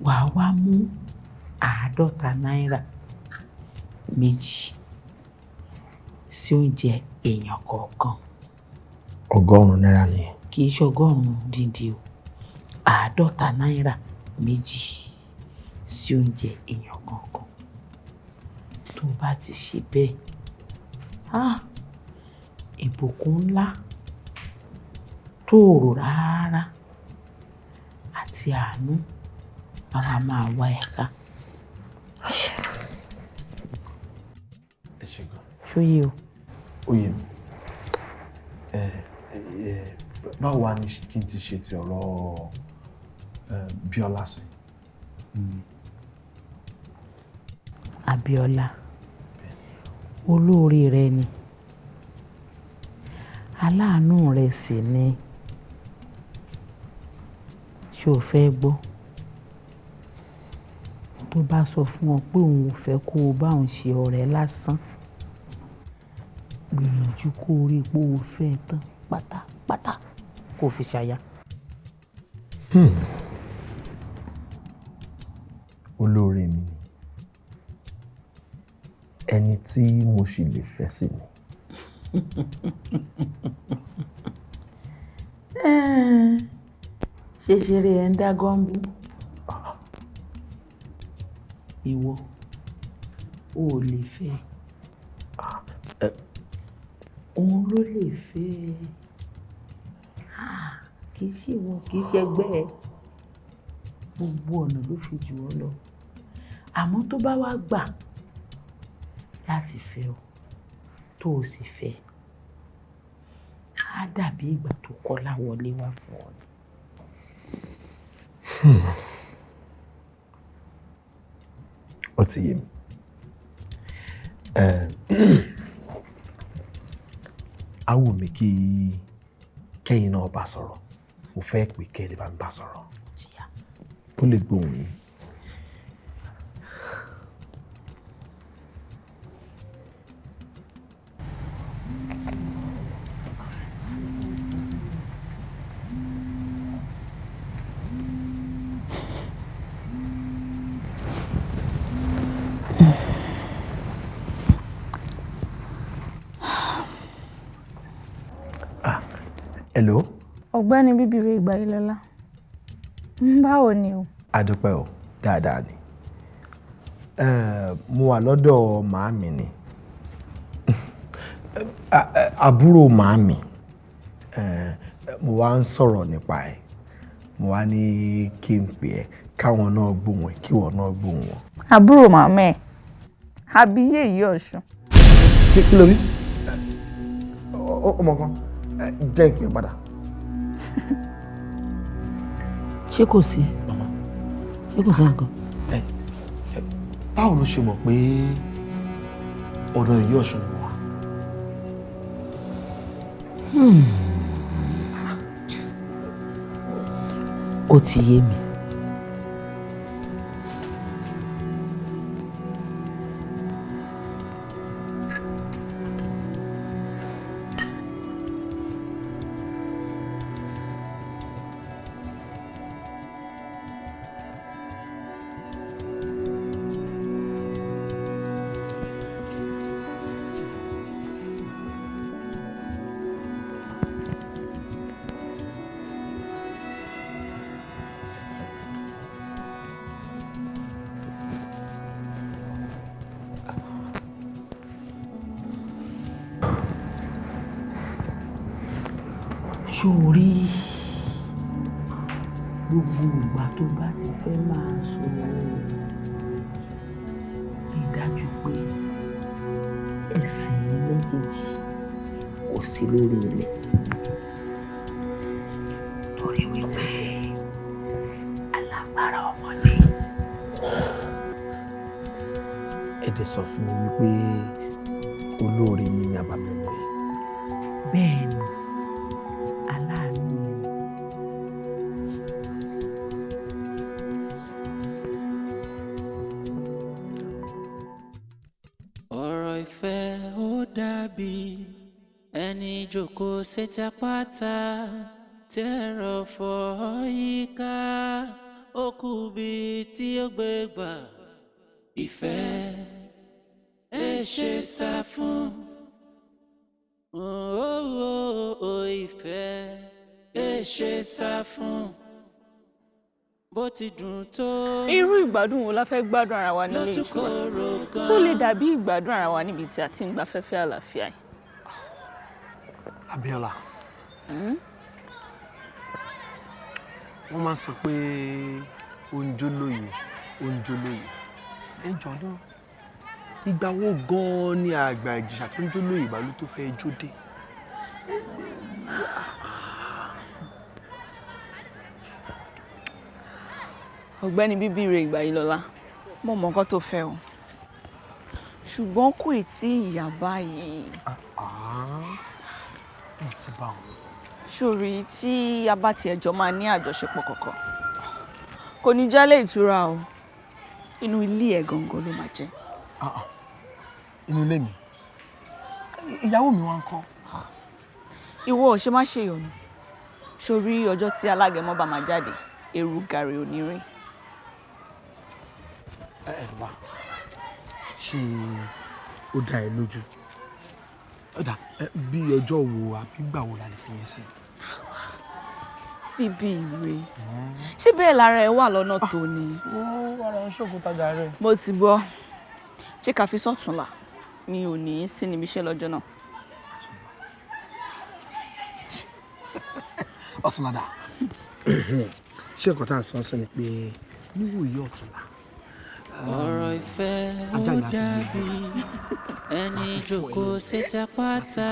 wàá wá mú 50 náírà méjì sí oúnjẹ èèyàn kọ̀ọ̀kan. 100 náírà nìyẹn. kì í ṣe 100 díndín o, 50 náírà méjì sí oúnjẹ èèyàn kọ̀ọ̀kan. tó bá ti ṣe bẹ́ẹ̀, ìbùkún ńlá tó rò rárá àti àánú àwa máa wá ẹ ká. ẹ ṣe gan. ṣóyè o. oyè mi báwo wá ní kí n ti ṣe ti ọ̀rọ̀ Bíọ́lá sí? Abíọ́lá olóore rẹ ni, aláàánú rẹ sì ni. ṣé o fẹ́ gbọ́? tó bá sọ fún ọ pé òun ò fẹ́ kó o bá òun ṣe ọ̀rẹ́ lásán, gbìyànjú kó o rí pé o fẹ́ tán pátápátá kó o fi ṣaya. olóore mi ni, ẹni tí mo sì lè fẹ́ sí ni. ṣeṣeré ẹ̀ ń dá gọ́ńbù. ìwọ ò lè fẹ́, òun ló lè fẹ́. kì í ṣe ìwọ, kì í ṣe ẹgbẹ́ ẹ, gbogbo ọ̀nà ló fi jù ọ́ lọ. àmọ́ tó bá wá gbà láti fẹ́ ọ tó o sì fẹ́, á dàbí ìgbà tó kọ́lá wọlé wá fún ọ ni. ó ti yé mi. á wù mí kí kẹ́yìn náà bá sọ̀rọ̀, mo fẹ́ pé kẹ́lẹ́ bá ń bá sọ̀rọ̀ ó lè gbóhùn yín. Hello. ọ̀gbẹ́ni bíbíire Ìgbàyílọ́lá, báwo ni o? Adúpẹ́ o, dáadáa ni. Mo wà lọ́dọ̀ màámi ni. Àbúrò màámi. Mo wá ń sọ̀rọ̀ nípa ẹ̀. Mo wá ní kí n pè ẹ́ káwọn náà gbóhùn ẹ̀, kíwọ náà gbóhùn wọn. àbúrò màmá ẹ̀ àbíyé yìí ọ̀ṣun. Kí ló rí? Ọmọ kan jẹ́ ìpè padà. ṣé kò sí? ṣé kò sí nǹkan? Báwo ló ṣe mọ̀ pé ọ̀dọ̀ ìyá ọ̀ṣun ló wà? Ó ti yé mi. Sórí gbogbo ìgbà tó bá ti fẹ́ máa sọ̀rọ̀ rí dájú pé ẹsẹ̀ méjèèjì kò sí lórí ilẹ̀. Torí wípé alágbára ọmọ ni. Ẹ dẹ̀ sọ fún mi wípé olóore mi ni àbámẹ́wẹ́. Bẹ́ẹ̀ ni. Jókòó sétí àpáta tẹ́rọ fọ́ yíká ó kù bí tí ó gbé gbà ìfẹ́ ẹ ṣe sá fún ìfẹ́ ẹ ṣe sá fún bó ti dùn tó. Irú ìgbádùn wo la fẹ́ gbádùn ara wa nílé ìtura tó lè dàbí ìgbádùn ara wa níbi tí a ti ń gbafẹ́fẹ́ àlàáfíà yìí? Abíọ́lá, wọ́n máa ń sọ pé oúnjẹ lóye ẹ jọ̀ọ́ ìgbà wo gan-an ni àgbà Ìjẹ̀ṣà tó ń jó lóye ìbálò tó fẹ́ jó dé? Ọ̀gbẹ́ni Bíbíire Ìgbàyílọ́lá, mo mọ nǹkan tó fẹ́ o ṣùgbọ́n kò tí ì yá báyìí. Ti bá wọn. Ṣòrí tí a bá tiẹ̀ jọ máa ní àjọṣepọ̀ kọ̀ọ̀kan kò ní jálè ìtura o, inú ilé ẹ̀ gangan ló máa jẹ́. Inú ilé mi? Ìyàwó mi wá ń kọ́. Ìwọ ò ṣe má ṣe yọ̀nù. Ṣòrí ọjọ́ tí alágẹmọ bá máa jáde èrú gàrí ò ní rí. Wá ṣé ó dá ẹ lójú? Ọ̀dà bí ọjọ́ wo àbí gbà wo la lè fi yẹn sí? Bíbíire, ṣé bẹ́ẹ̀ lára ẹ wà lọ́nà tó ni? Ó ara ń ṣògùn tajà rẹ̀. Mo ti gbọ́. Ṣé ká fi sọ́túnla? Mi ò ní sí níbi iṣẹ́ lọ́jọ́ náà. Ọ̀túnla dà. Ṣé nǹkan tá à ń sọ sí ni pé níwòye ọ̀túnla ọ̀rọ̀ ìfẹ́ ó dàbí ẹni jókòó sétí àpáta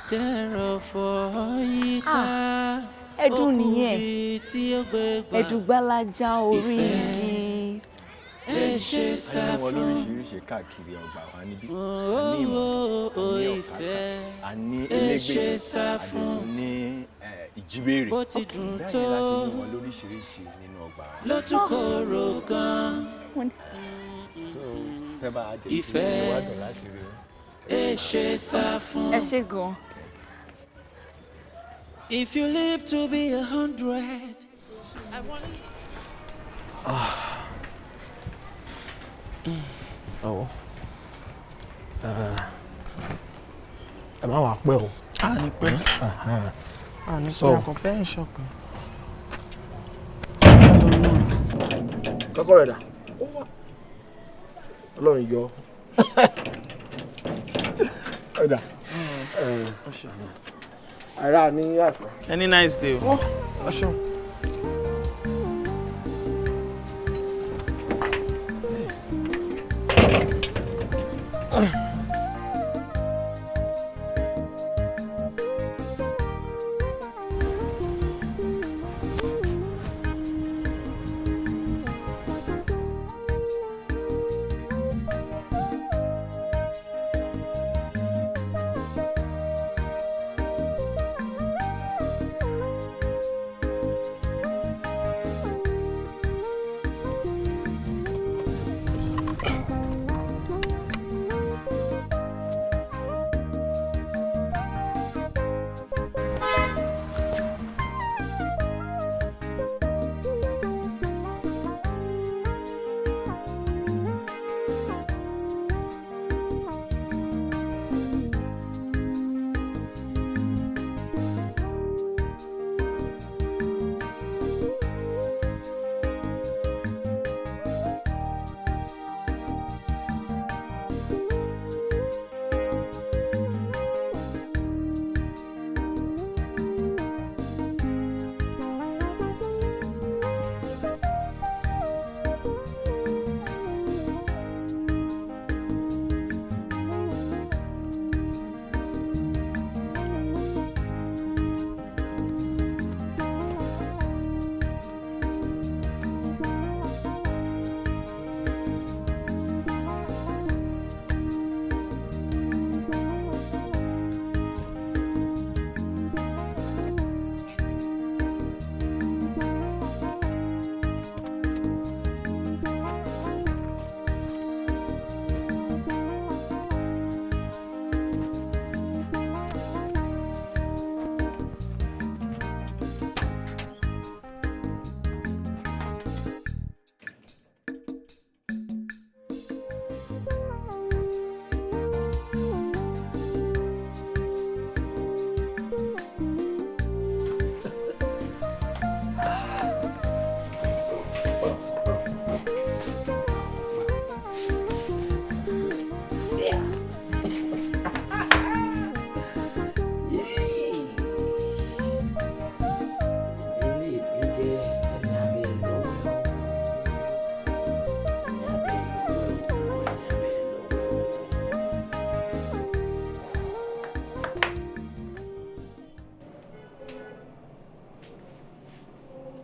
tẹ́rọ fọ́ yíká ẹdùn nìyẹn ẹdùn gbalaja orí igi. ẹ ṣe sá fún lóríṣiríṣi káàkiri ọgbà wa níbí. ìfẹ́ a ní ẹ ṣe sá fún àdètún ní ìjíbèrè. bó ti dùn tó lóríṣiríṣi nínú ọgbà wa. ló tún kóró gan. ìfẹ́ ẹ ṣe sá fún. Ẹ ṣé gan. If you live to be 100, I want ọwọ́ ẹ má wàá pẹ́ o. A ní pẹ́. A ní pẹ́ àkọ́fẹ́ ń ṣọ̀pẹ́. Kọ́kọ́rọ́ ẹ̀dá. Ọlọ́run yọ. Ẹ̀dá. Ara ní àpò. Any nice day o. Ọṣùn.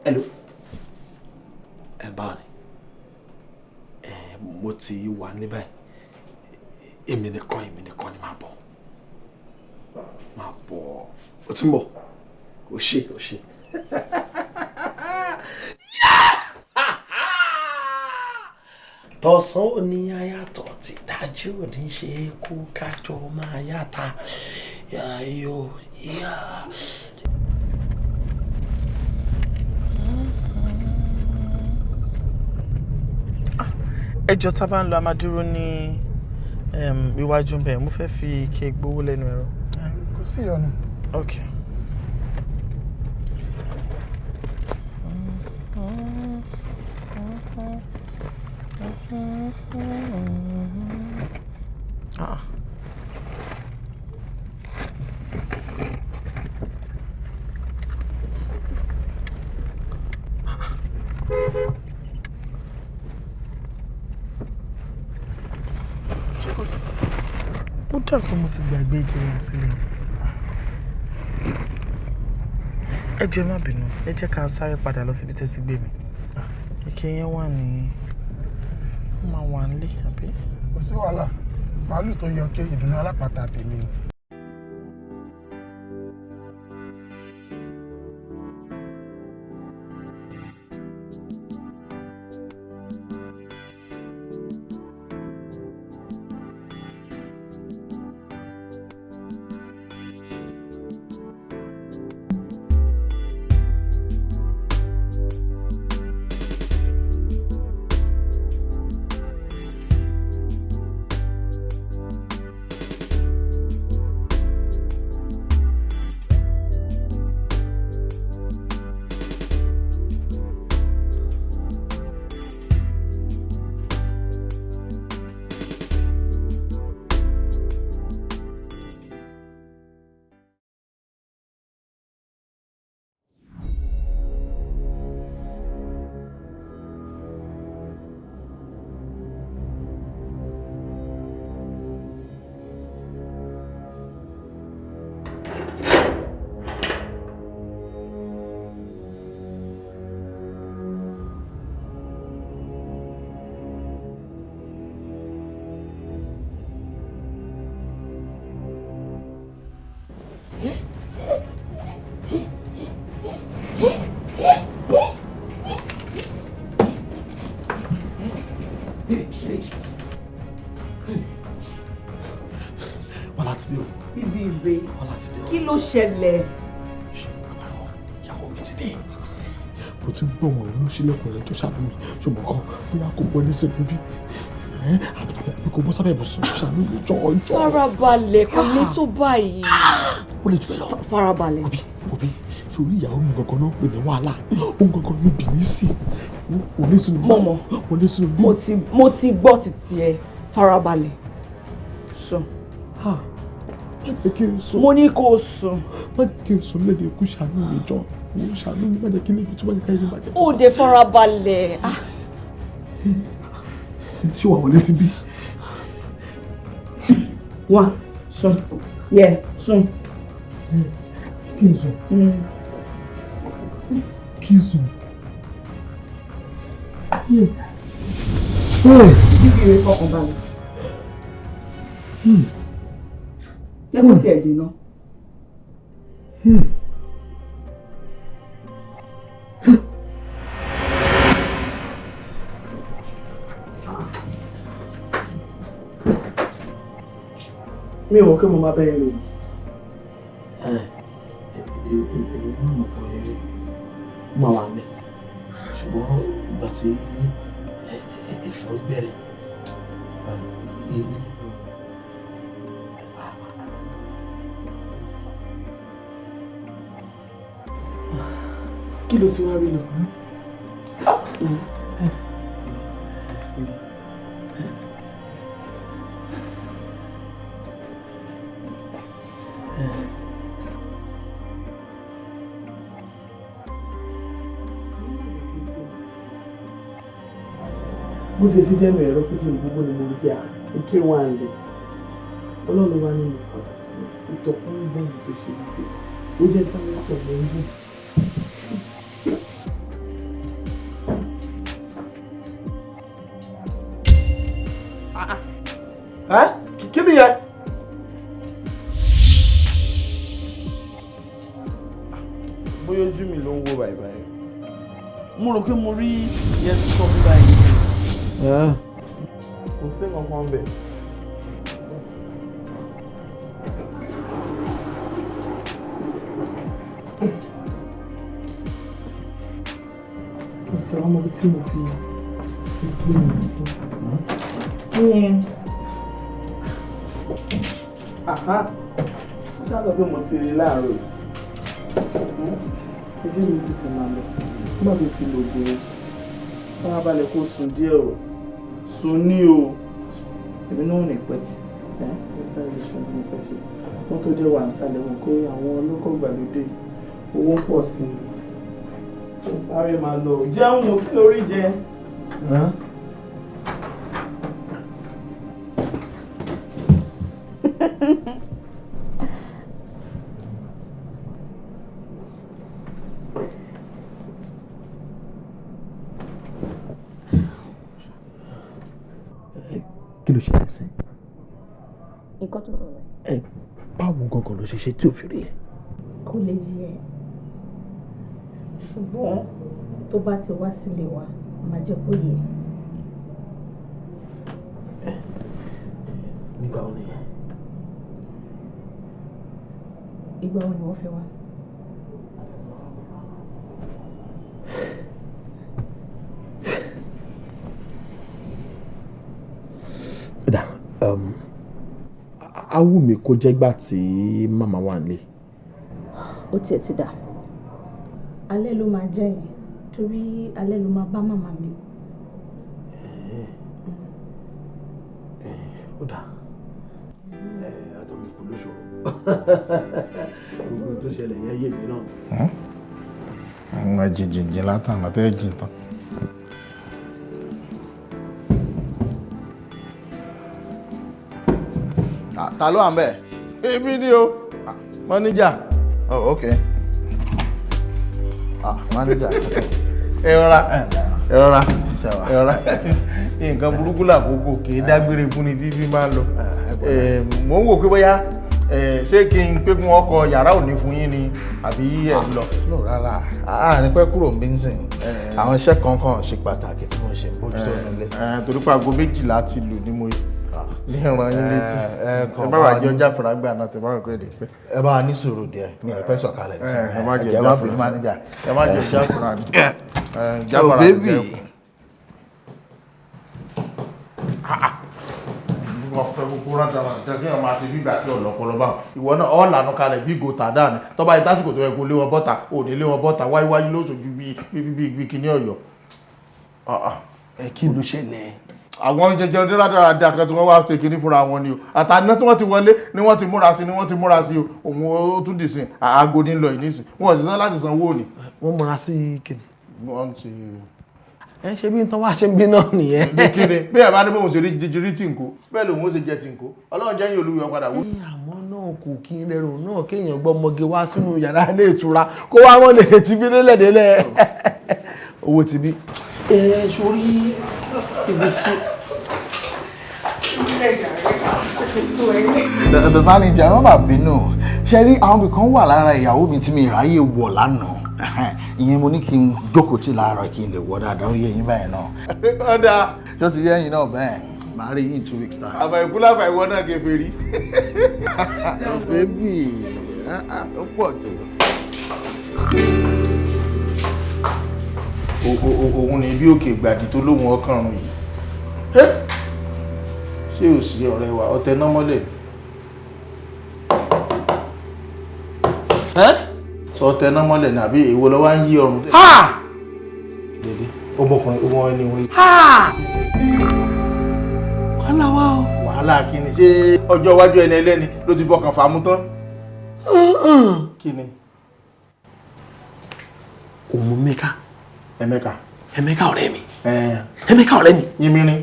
Hello. Báwo ni? Mo ti wà ní báyìí. Èmi nìkan ni máa bọ̀. Máa bọ̀. Ó ti ń bọ̀. Ó ṣe. Tọ̀sán ò ní ayàtọ̀ tí dájú ò ní ṣe kú kájọ máa yàtà. Yáyó, yá. Ẹjọ́ tá bá ń lọ a máa dúró ní iwájú ń bẹ̀. Mo fẹ́ fi ike gbowó lẹ́nu ẹ̀rọ. Kò sí ìyọnu. Okay. Ó dàgbà mo ti gbàgbé ìjọba sílẹ̀. Ẹ jọ̀ọ́ má bínú, ẹ jẹ́ ká sáré padà lọ síbi tẹ́ ti gbé mi. Ike yẹn wà ní ó máa wà nílé àbí? Kò sí wàhálà, màálù tó yọ kí ìdùnnú alápàtà tèmi ni. Kí ló ṣẹlẹ̀? Ìyàwó mi ti dé. Mo ti gbọ́ wọn ló ṣílẹ̀kùn rẹ̀ tó ṣàánú mi. Ṣùgbọ́n kan bóyá kò gbọ́ nísìn níbí. Àbí kò bọ́ sábẹ́ ibùsùn ṣàánú mi jọ̀ọ́. Farabalẹ̀ kò ní tó báyìí. Ó lè jù ẹ lọ. Farabalẹ̀. Òbí sórí ìyàwó mi gangan náà pè ní wàhálà. Ó ń gangan ní bìnísì. Wọlé sínú bí. Mọ̀mọ́. Wọlé sínú bí. Mo ti gbọ́ títí ẹ. Farabalẹ̀. Sùn. Mo ní kó sùn. Má jẹ́ kí n sùn lédè ikú ṣàánú mi jọ. Mo ṣàánú mi má jẹ́ kí n lébi tó má jẹ́ ká yẹn bàjẹ́. Ó dé farabalẹ̀. Ṣé wàá wọlé síbí? Wá sùn. Yẹ sùn. Kí n sùn? Kí n sùn? Bíbí rẹ̀ fọkàn balẹ̀. Jẹ́ kó tiẹ̀ dènà. Mi ò mọ̀ kí mo máa bẹ́ẹ̀ lò. Èmi náà mọ̀ pé ó máa wà ní. Ṣùgbọ́n ìgbà tí ẹ̀fọ́ bẹ̀rẹ̀ kí ló ti wá rí lọ? bó ṣe sí dẹ́nu ẹ̀rọ pé kí n gbogbo ni mo rí pé ike wà ń lẹ̀ ọlọ́run wá nínú padà sí ìtọ̀kùn ń bọ̀ tó ṣe wípé ó jẹ́ sáré tọ̀gbọ̀ ń bọ̀. ló ń wò báyìí. Mo rò pé mo rí yẹn tí kọ́ bí báyìí. Kò sí kankan bẹ̀. Ìtì àwọn ọmọ tí mo fi ìgbé mi sí. Àhá, ṣáàtọ̀ pé mo ti rí láàárọ̀. Ẹjẹ́ mi ti fi máa lọ. Nígbà tó ti lò gbòòrò. Báwa balẹ̀ kó sùn díẹ̀ o. Sùn ní o. Èmi náà ò ní pẹ́. Ẹ sáré lè ṣe ohun tí mo fẹ́ ṣe. Wọ́n tó dé wà ń sálẹ̀ wọn pé àwọn olóko ìgbàlódé owó ń pọ̀ sí i. Ẹ sáré máa lọ. Jẹun o, kí lórí jẹ? Kí ló ṣẹlẹ̀ sí? Nǹkan tó rọrùn. Báwo gangan ló ṣe ṣe tí ò fi rí ẹ? Kò lè yé ẹ. Ṣùgbọ́n tó bá ti wá sílé wa, máa jẹ́ kó yé ẹ. Nígbà wo nìyẹn? Ìgbà wo ni wọ́n fẹ́ wá? Á wù mí kó jẹ́ gbà tí màmá wà nílé. Ó tiẹ̀ ti dà. Alẹ́ ló máa jẹ́ yẹn torí alẹ́ ló máa bá màmá mi. Ó dà. Àtọ̀mí kò lóṣòro. Gbogbo tó ṣẹlẹ̀ yẹn yé mi náà. Àwọn jìnjìn látàn látẹ́ jìn tán. Ta ló wà ń bẹ̀? Èmi ni o. Manager. Oh, okay. Manager. Ẹ rọra. Nǹkan burúkú làkókò kì í dágbére fún ni tí bí máa ń lọ. Mò ń wò pé bóyá ṣé kí n pé kún ọkọ̀ yàrá òní fún yín ni àbí ẹ̀ ń lọ. No, rárá. Àárín pẹ́ kúrò ń bí ń sìn. Àwọn iṣẹ́ kankan ṣe pàtàkì tí mo ṣe bójútó nílé. Torí pé aago 12 ti lù ní mo lè ràn yín létí. Ẹ bá wà jẹ́ ọjà fúrágbà náà tẹ bá wà kó èdè pé. Ẹ bá wa ní sùúrù díẹ̀ mi ò pẹ́ sọ̀kalẹ̀ sí. Ẹ má jẹ́ ọjà fúrágbà. Ẹ má jẹ́ ọjà fúrágbà. Oh baby. Wọ́n fẹ́ gbogbo rántàràntà kí wọ́n máa ṣe bí ìgbà tí ọ̀lọ́pọ̀lọ́ bá ìwọ náà ọ́ lànà kalẹ̀ bí gòtà dáa ni tọ́ba yìí tásìkò tó yẹ kó lé wọn bọ́ta ò ní lé wọn bọ́ta wáyíwáyí ló ṣojú bí kíní Ọ̀yọ́. Kí ló ṣẹlẹ̀? Àwọn jẹjẹrẹ dáradára kan tí wọ́n wá ṣe kíní fúnra wọn ni o àtàná tí wọ́n ti wọlé ni wọ́n ti múra sí o òun ó tún dì sí aago ní lọ ìnísìn wọn ò sì san láti san owó ni. Wọ́n múra sí kíni? Wọ́n ti ẹ ṣe bí n tán wá ṣe ń bí náà nìyẹn. Kíni bí ẹ bá ní bóun ṣe rí jíjírí tí nǹkó bẹ́ẹ̀ lòun ó ṣe jẹ tí nǹkó Ọlọ́run jẹ́ yín olúwe ọ̀padà wó. Àmọ́ náà kò kí n rẹrùn náà kéèyàn gbọ́ ọmọge wá sínú yàrá ilé ìtura kó wá wọn lè ti bí délẹ̀délẹ̀ owó ti bí. Sórí ibi tí. The manager ẹ má bàa bínú ṣe rí àwọn ibì kan wà lára ìyàwó mi tí mi ráyè wọ̀ lánàá ìyẹn mo ní kí n jókòó tí láàárọ̀ kí n lè wọ dáadáa ó yẹ yín báyìí náà. Ọ̀dà ṣó ti yẹ yín náà bẹ́ẹ̀ màá rí yín in 2 weeks time. àbá ìkúláfà ìwọ náà kẹfẹ rí. Bébì ó pọ̀ jù. Òun ni bí òkè gbàdí tó lóhun ọkànrún yìí ṣé ò sí ọ̀rẹ́ wa ọtẹ náà mọ́lẹ̀ sọ ọtẹ náà mọ́lẹ̀ ní àbí èwo lọ wá ń yí ọrùn tẹ̀. Dédé ọmọkùnrin ọmọ ẹni wọ́n yìí. Wàhálà wá o. Wàhálà kí ni ṣé ọjọ́ iwájú ẹni ẹlẹ́ni ló ti fọkàn fàámú tán. Kí ni. Òun Emeka. Emeka ọ̀rẹ́ mi. Emeka ọ̀rẹ́ mi. Yimirin.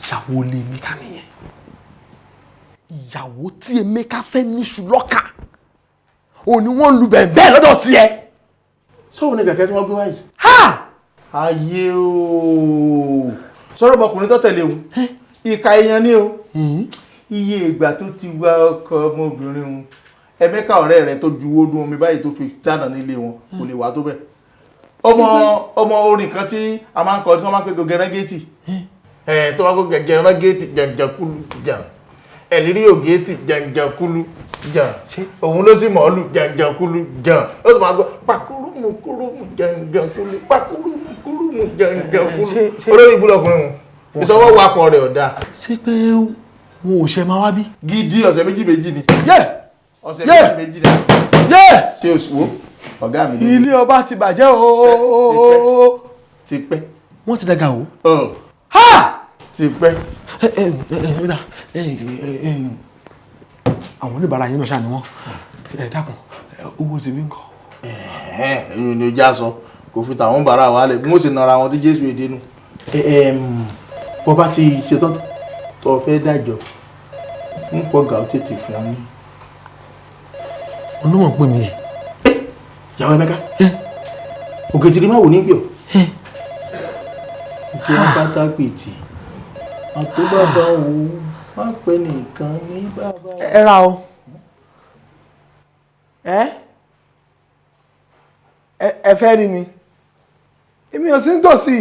Ìyàwó lé Emeka nìyẹn. Ìyàwó tí Emeka fẹ́ níṣu lọ́kà. Òun ni wọ́n lu bẹ̀ẹ̀bẹ̀ lọ́dọ̀ tiẹ̀. Sọ́wọ́n ní kẹ̀kẹ́ tí wọ́n gbé wáyìí. Ayé o. Sọ̀rọ̀ ọmọkùnrin tó tẹ̀lé òun. Ìka èèyàn ni o. Iye ìgbà tó ti wá ọkọ ọmọbìnrin òun Emeka ọ̀rẹ́ rẹ̀ tó juwó dún omi báyìí tó fi dáná nílé wọn kò lè wá tó bẹ́ẹ̀. Ọmọ orin kan tí a máa ń kọ tí wọ́n máa ń pè gẹ̀rẹ́gẹ́tì tó máa ń kọ gẹ̀rẹ́gẹ́tì jàǹjàkúlù jàn ẹ̀lírí ògẹ́tì jàǹjàkúlù jàn òun ló sì mọ̀ọ́lù jàǹjàkúlù jàn ó sì máa gbọ́ pàkúrúmù jàǹjàkúlù pàkúrúmù jàǹjàkúlù olórí ìbúlọ̀kùnrin wọn ìṣọwọ́ wakọ̀ rẹ̀ ọ̀dà. ṣé pé wọn ò ṣe máa wá bí. gidi ọ̀sẹ̀ méjì ni ọ̀sẹ̀ méjì ni ṣé oṣù wo ọ̀gá mi. ilé ọba ti bàjẹ́ ooo. ti pẹ́. wọ́n ti dàgbà o. ti pẹ́. àwọn oníbàárà yín náà ṣáà ni wọ́n dákun owó ti bí ń kọ́. ẹ̀yin ni ojú àṣọ kò fi tàwọn bàárà wa lẹ̀ bí wọ́n sì nara wọn tí Jésù èdè nù. bọ́ bá ti ṣetán tó fẹ́ dájọ́ ń pọ̀ gà ó tètè fún ọ ní. onímọ̀ pè mí yìí. Ìyàwó Emeka òkè tí rí máa wò ní gbìọ̀ òkè apáta pètì àtó bàbá wo má pẹ́ nìkan ní bàbá. ẹ ra o ẹ fẹ́ rí mi èmi ò sí nítòsí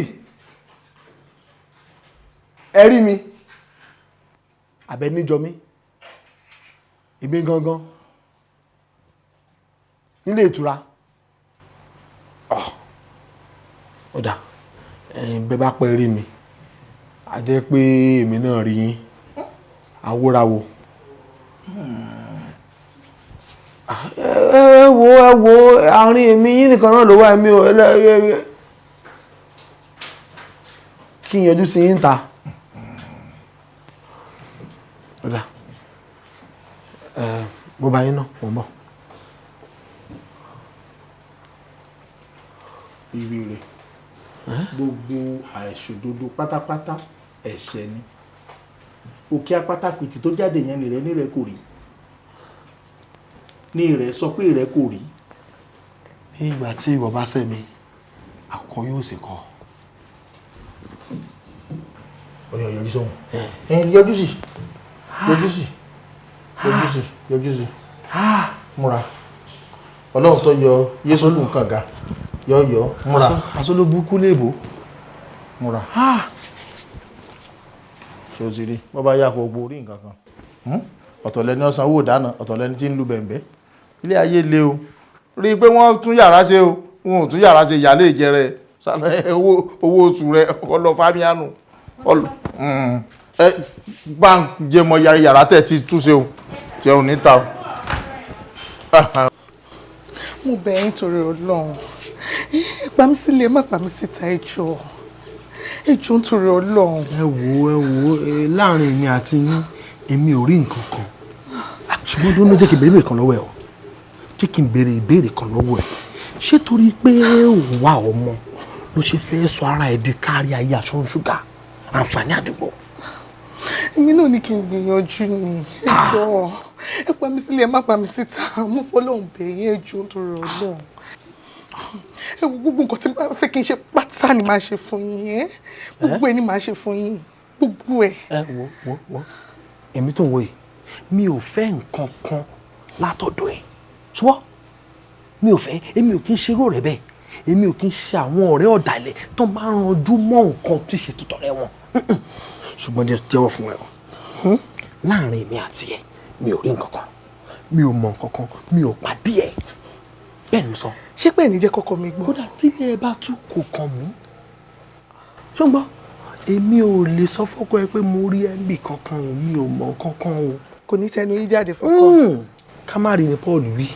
ẹ rí mi àbẹ níjọ mi èmi gangan nílé ìtura. Ó dà bẹ́ bá pẹ́ rí mi a jẹ́ pé èmi náà rí yín awórawò. ẹ wo àárín èmi yín nìkan náà ló wà èmi ò kí n yọjú sí yín ta. Ó dà mo bá yín náà mo ń bọ̀. ìwé rẹ̀ gbogbo àìṣòdodo pátápátá ẹ̀ṣẹ̀ ni òkè apátápìtì tó jáde yẹn ní rẹ̀ kò rí ní rẹ̀ sọ pé rẹ̀ kò rí. ní ìgbà tí ìwọ bá ṣẹ̀ mi àkọ́ yóò sì kọ́. ọ̀rẹ́ ọ̀yọ́jú sọ́hun yọjú sí yọjú sí yọjú sí yọjú sí múra ọlọ́run tó yọ Yésù fún kànga yọ̀ọ̀yọ̀ múra aṣọ́lóbùkú léèbó múra ṣe o ti rí bọ́ bá yà kó gbogbo orí nǹkan kan ọ̀tọ̀lẹ́ni ọ̀sán owó ìdáná ọ̀tọ̀lẹ́ni tí ń lu bẹ̀m̀bẹ́ ilé ayé le o rí i pé wọ́n tún yàrá ṣe o wọn ò tún yàrá ṣe ìyálé ìjẹrẹ owó oṣù rẹ ọlọ fámíánù bá ń jẹ mọ yàrá tẹ̀ ti túnṣe o tí ẹ ò ní ta o. mo bẹ̀ yín torí Ọlọ́run pa mí sílé má pa mí síta ẹjọ́ nítorí Ọlọ́run. ẹ wo láàrin èmi àti yín èmi ò rí nǹkan kan ṣùgbọ́n tó ń jẹ́ kí n béèrè kan lọ́wọ́ ẹ̀ o jẹ́ kí n béèrè ìbéèrè kan lọ́wọ́ ẹ̀ ṣé torí pé òun wà ọmọ ló ṣe fẹ́ sọ ara ẹ̀ di kárí ayé aṣọ ṣúgà àǹfààní àdúgbò. èmi náà ní kí n gbìyànjú ni ẹjọ́ ẹ pa mí sílé ẹ má pa mí síta mo fọlọ́run bẹ̀ yín ẹjọ́ nítorí Ọlọ́run. ẹ wo gbogbo nǹkan tí bá fẹ́ kí n ṣe pátá ni màá ṣe fún yín gbogbo ẹ ni màá ṣe fún yín gbogbo ẹ. ẹ wo èmi tó ń wo yìí mi ò fẹ́ nǹkan kan látọ̀dọ̀ ẹ̀ ṣùgbọ́n mi ò fẹ́ èmi ò kí ń ṣerú rẹ̀ bẹ́ẹ̀ èmi ò kí ń ṣe àwọn ọ̀rẹ́ ọ̀dàlẹ̀ tó máa ń ranjú mọ́ nǹkan tí ṣe tọ̀rẹ́ wọn ṣùgbọ́n jẹ́wọ́ fún ẹ o láàrin èmi àti ẹ mi ò rí nǹkan kan mi ò mọ nǹkan kan mi ò pàdé ẹ bẹ́ẹ̀ ni sọ. ṣé pé ẹni jẹ́ kọ́kọ́ mi gbọ́. kódà tí ẹ bá tún kò kàn mí ṣùgbọ́n èmi ò lè sọ fọ́kọ ẹ pé mo rí ẹ̀ǹbì kankan o mi ò mọ kankan o. kò ní tẹnu yín jáde fọ́kọ. ká má rí ni Paul wí.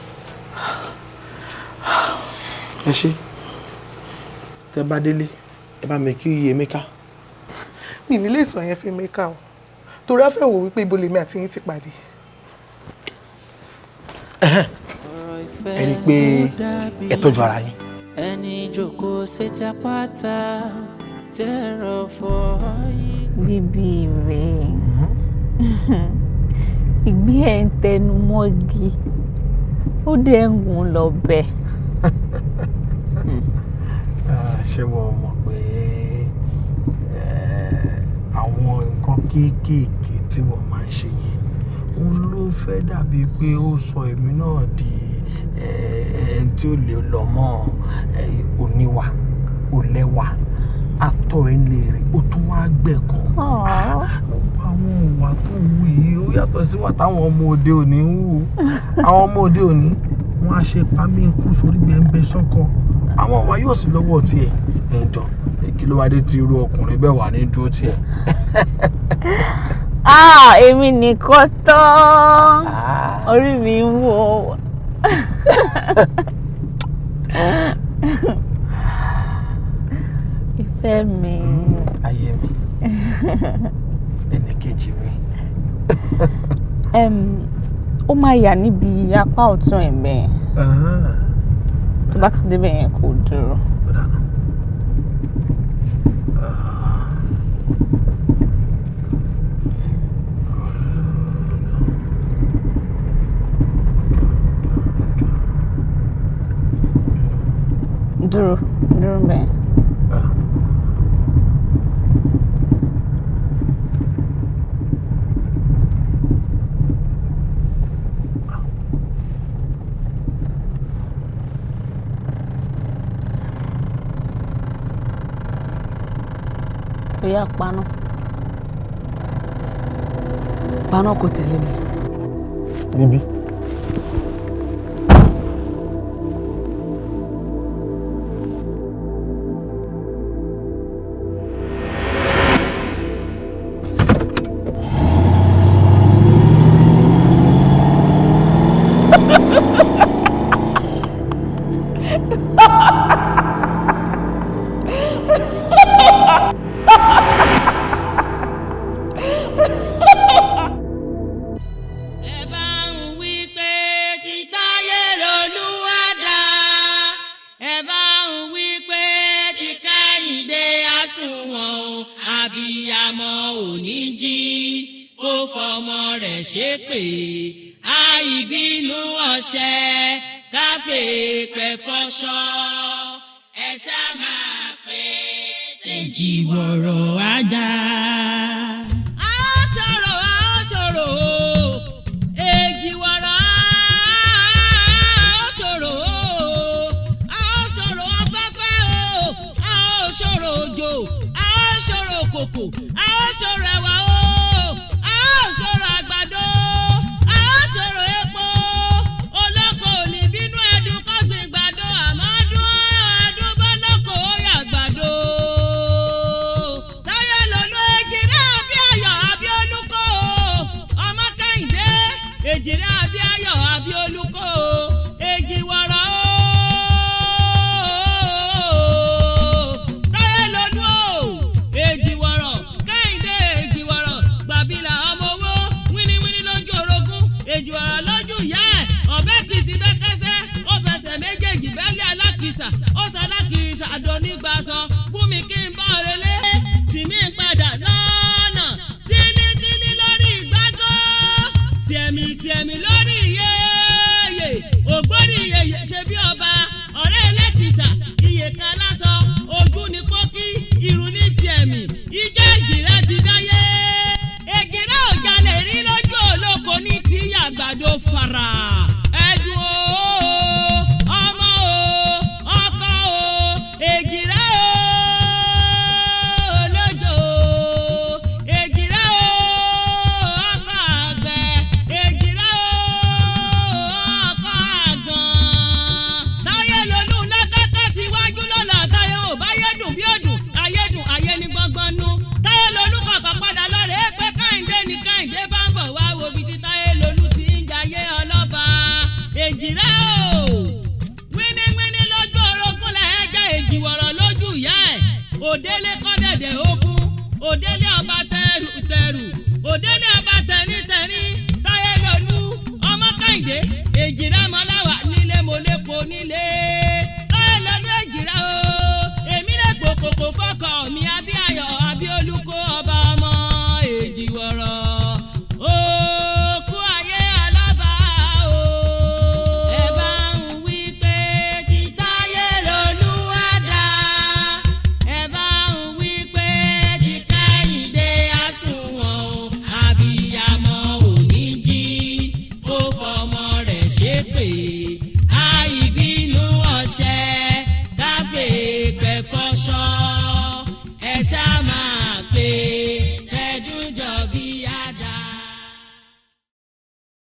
ẹ ṣe tẹ bá délé ẹ bá mi kí iye mẹ́ka. mi nílé ìsọ̀ yẹn fi mẹ́ka o torí a fẹ́ wò wípé ibo lèmi àti yín ti pàdé. ẹ rí i pé ẹ tọ́jú ara yín. ẹni jókòó sétí apáta tẹ̀rọ fọ́ yìí. bíbí rẹ̀ ìgbé ẹ̀ ń tẹnu mọ́gi ó dẹ̀ ń gùn lọ bẹ́ẹ̀. ṣé wọ́n mọ̀ pé àwọn nǹkan kéékèèké tí wọ́n máa ń ṣe yẹn òun ló fẹ́ dàbí pé ó sọ èmi náà di ẹni tí ó lè lọ mọ́ oníwà òlẹ́wà atọ́ ilé rẹ̀ ó tún wá gbẹ̀kọ́. Àwọn ìwà tó ń wù yìí ó yàtọ̀ sí wà táwọn ọmọ òde òní ń wù. Àwọn ọmọ òde òní wọ́n á ṣe pamí ikú sórí bẹ́ẹ̀ sọ́kọ. Àwọn ìwà yóò sì lọ́wọ́ tiẹ̀. Ẹ̀jọ̀ kí ló wá dé tí irú ọkùnrin bẹ́ẹ̀ wà ní dúró tiẹ̀. Èmi nìkan tán orí mi ń wò. Ìfẹ́ mi. Ayé mi. Ẹni kejì mi. Ó máa yà níbi apá ọ̀tún ẹ̀ bẹ́ẹ̀. Tó bá ti débẹ̀ yẹn kò dúró. Dúró bẹ́ẹ̀. Ó yá paná. Paná kò tẹ̀lé mi. Níbí. EJIWORO ada. Aṣọ̀rọ̀ EJIWORO aṣọ̀rọ̀ afẹ́fẹ́ o aṣọ̀rọ̀ òjò aṣọ̀rọ̀ kòkò aṣọ̀rọ̀ ẹ̀wà o aṣọ̀rọ̀ àgbàdo aṣọ̀rọ̀ epo olóko ò ní bínú ẹdun kọ́gbìn gbàdo àmọ́ ẹdun bá lóko ó yà gbàdo. Èjìrẹ́ Abíáyọ̀ Abíolúkọ EJIWORO táyé lọ́dún EJIWORO Kẹ́hìndé EJIWORO gbàbílà ọmọ owó wíníwíní lójú orogún EJIWORO lójú ìyá ẹ̀ ọ̀bẹ kìsì bẹ́kẹ́sẹ́ ó fẹsẹ̀ méjèèjì bẹ́lẹ̀ alákìsà ó sọ alákìsà àdónígbàsọ bùnmi kí n bá relé tìmí padà lọ́nà tílítílí lórí ìgbàgbọ́ tiẹ̀mí lórí yéèyè ògbórí yèyè ṣe bí ọba ọ̀rẹ́ ẹlẹ́kìsà iye kan lásọ ojú ní pókí irun ní tiẹ̀mí ìjọ Èjìrẹ́ ti dáyé Èjìrẹ́ òjà lè rí lójú olóko ní tí àgbàdo fara ẹ̀dùn o ọmọ o ọkọ o Èjìrẹ́ o lójó pè é.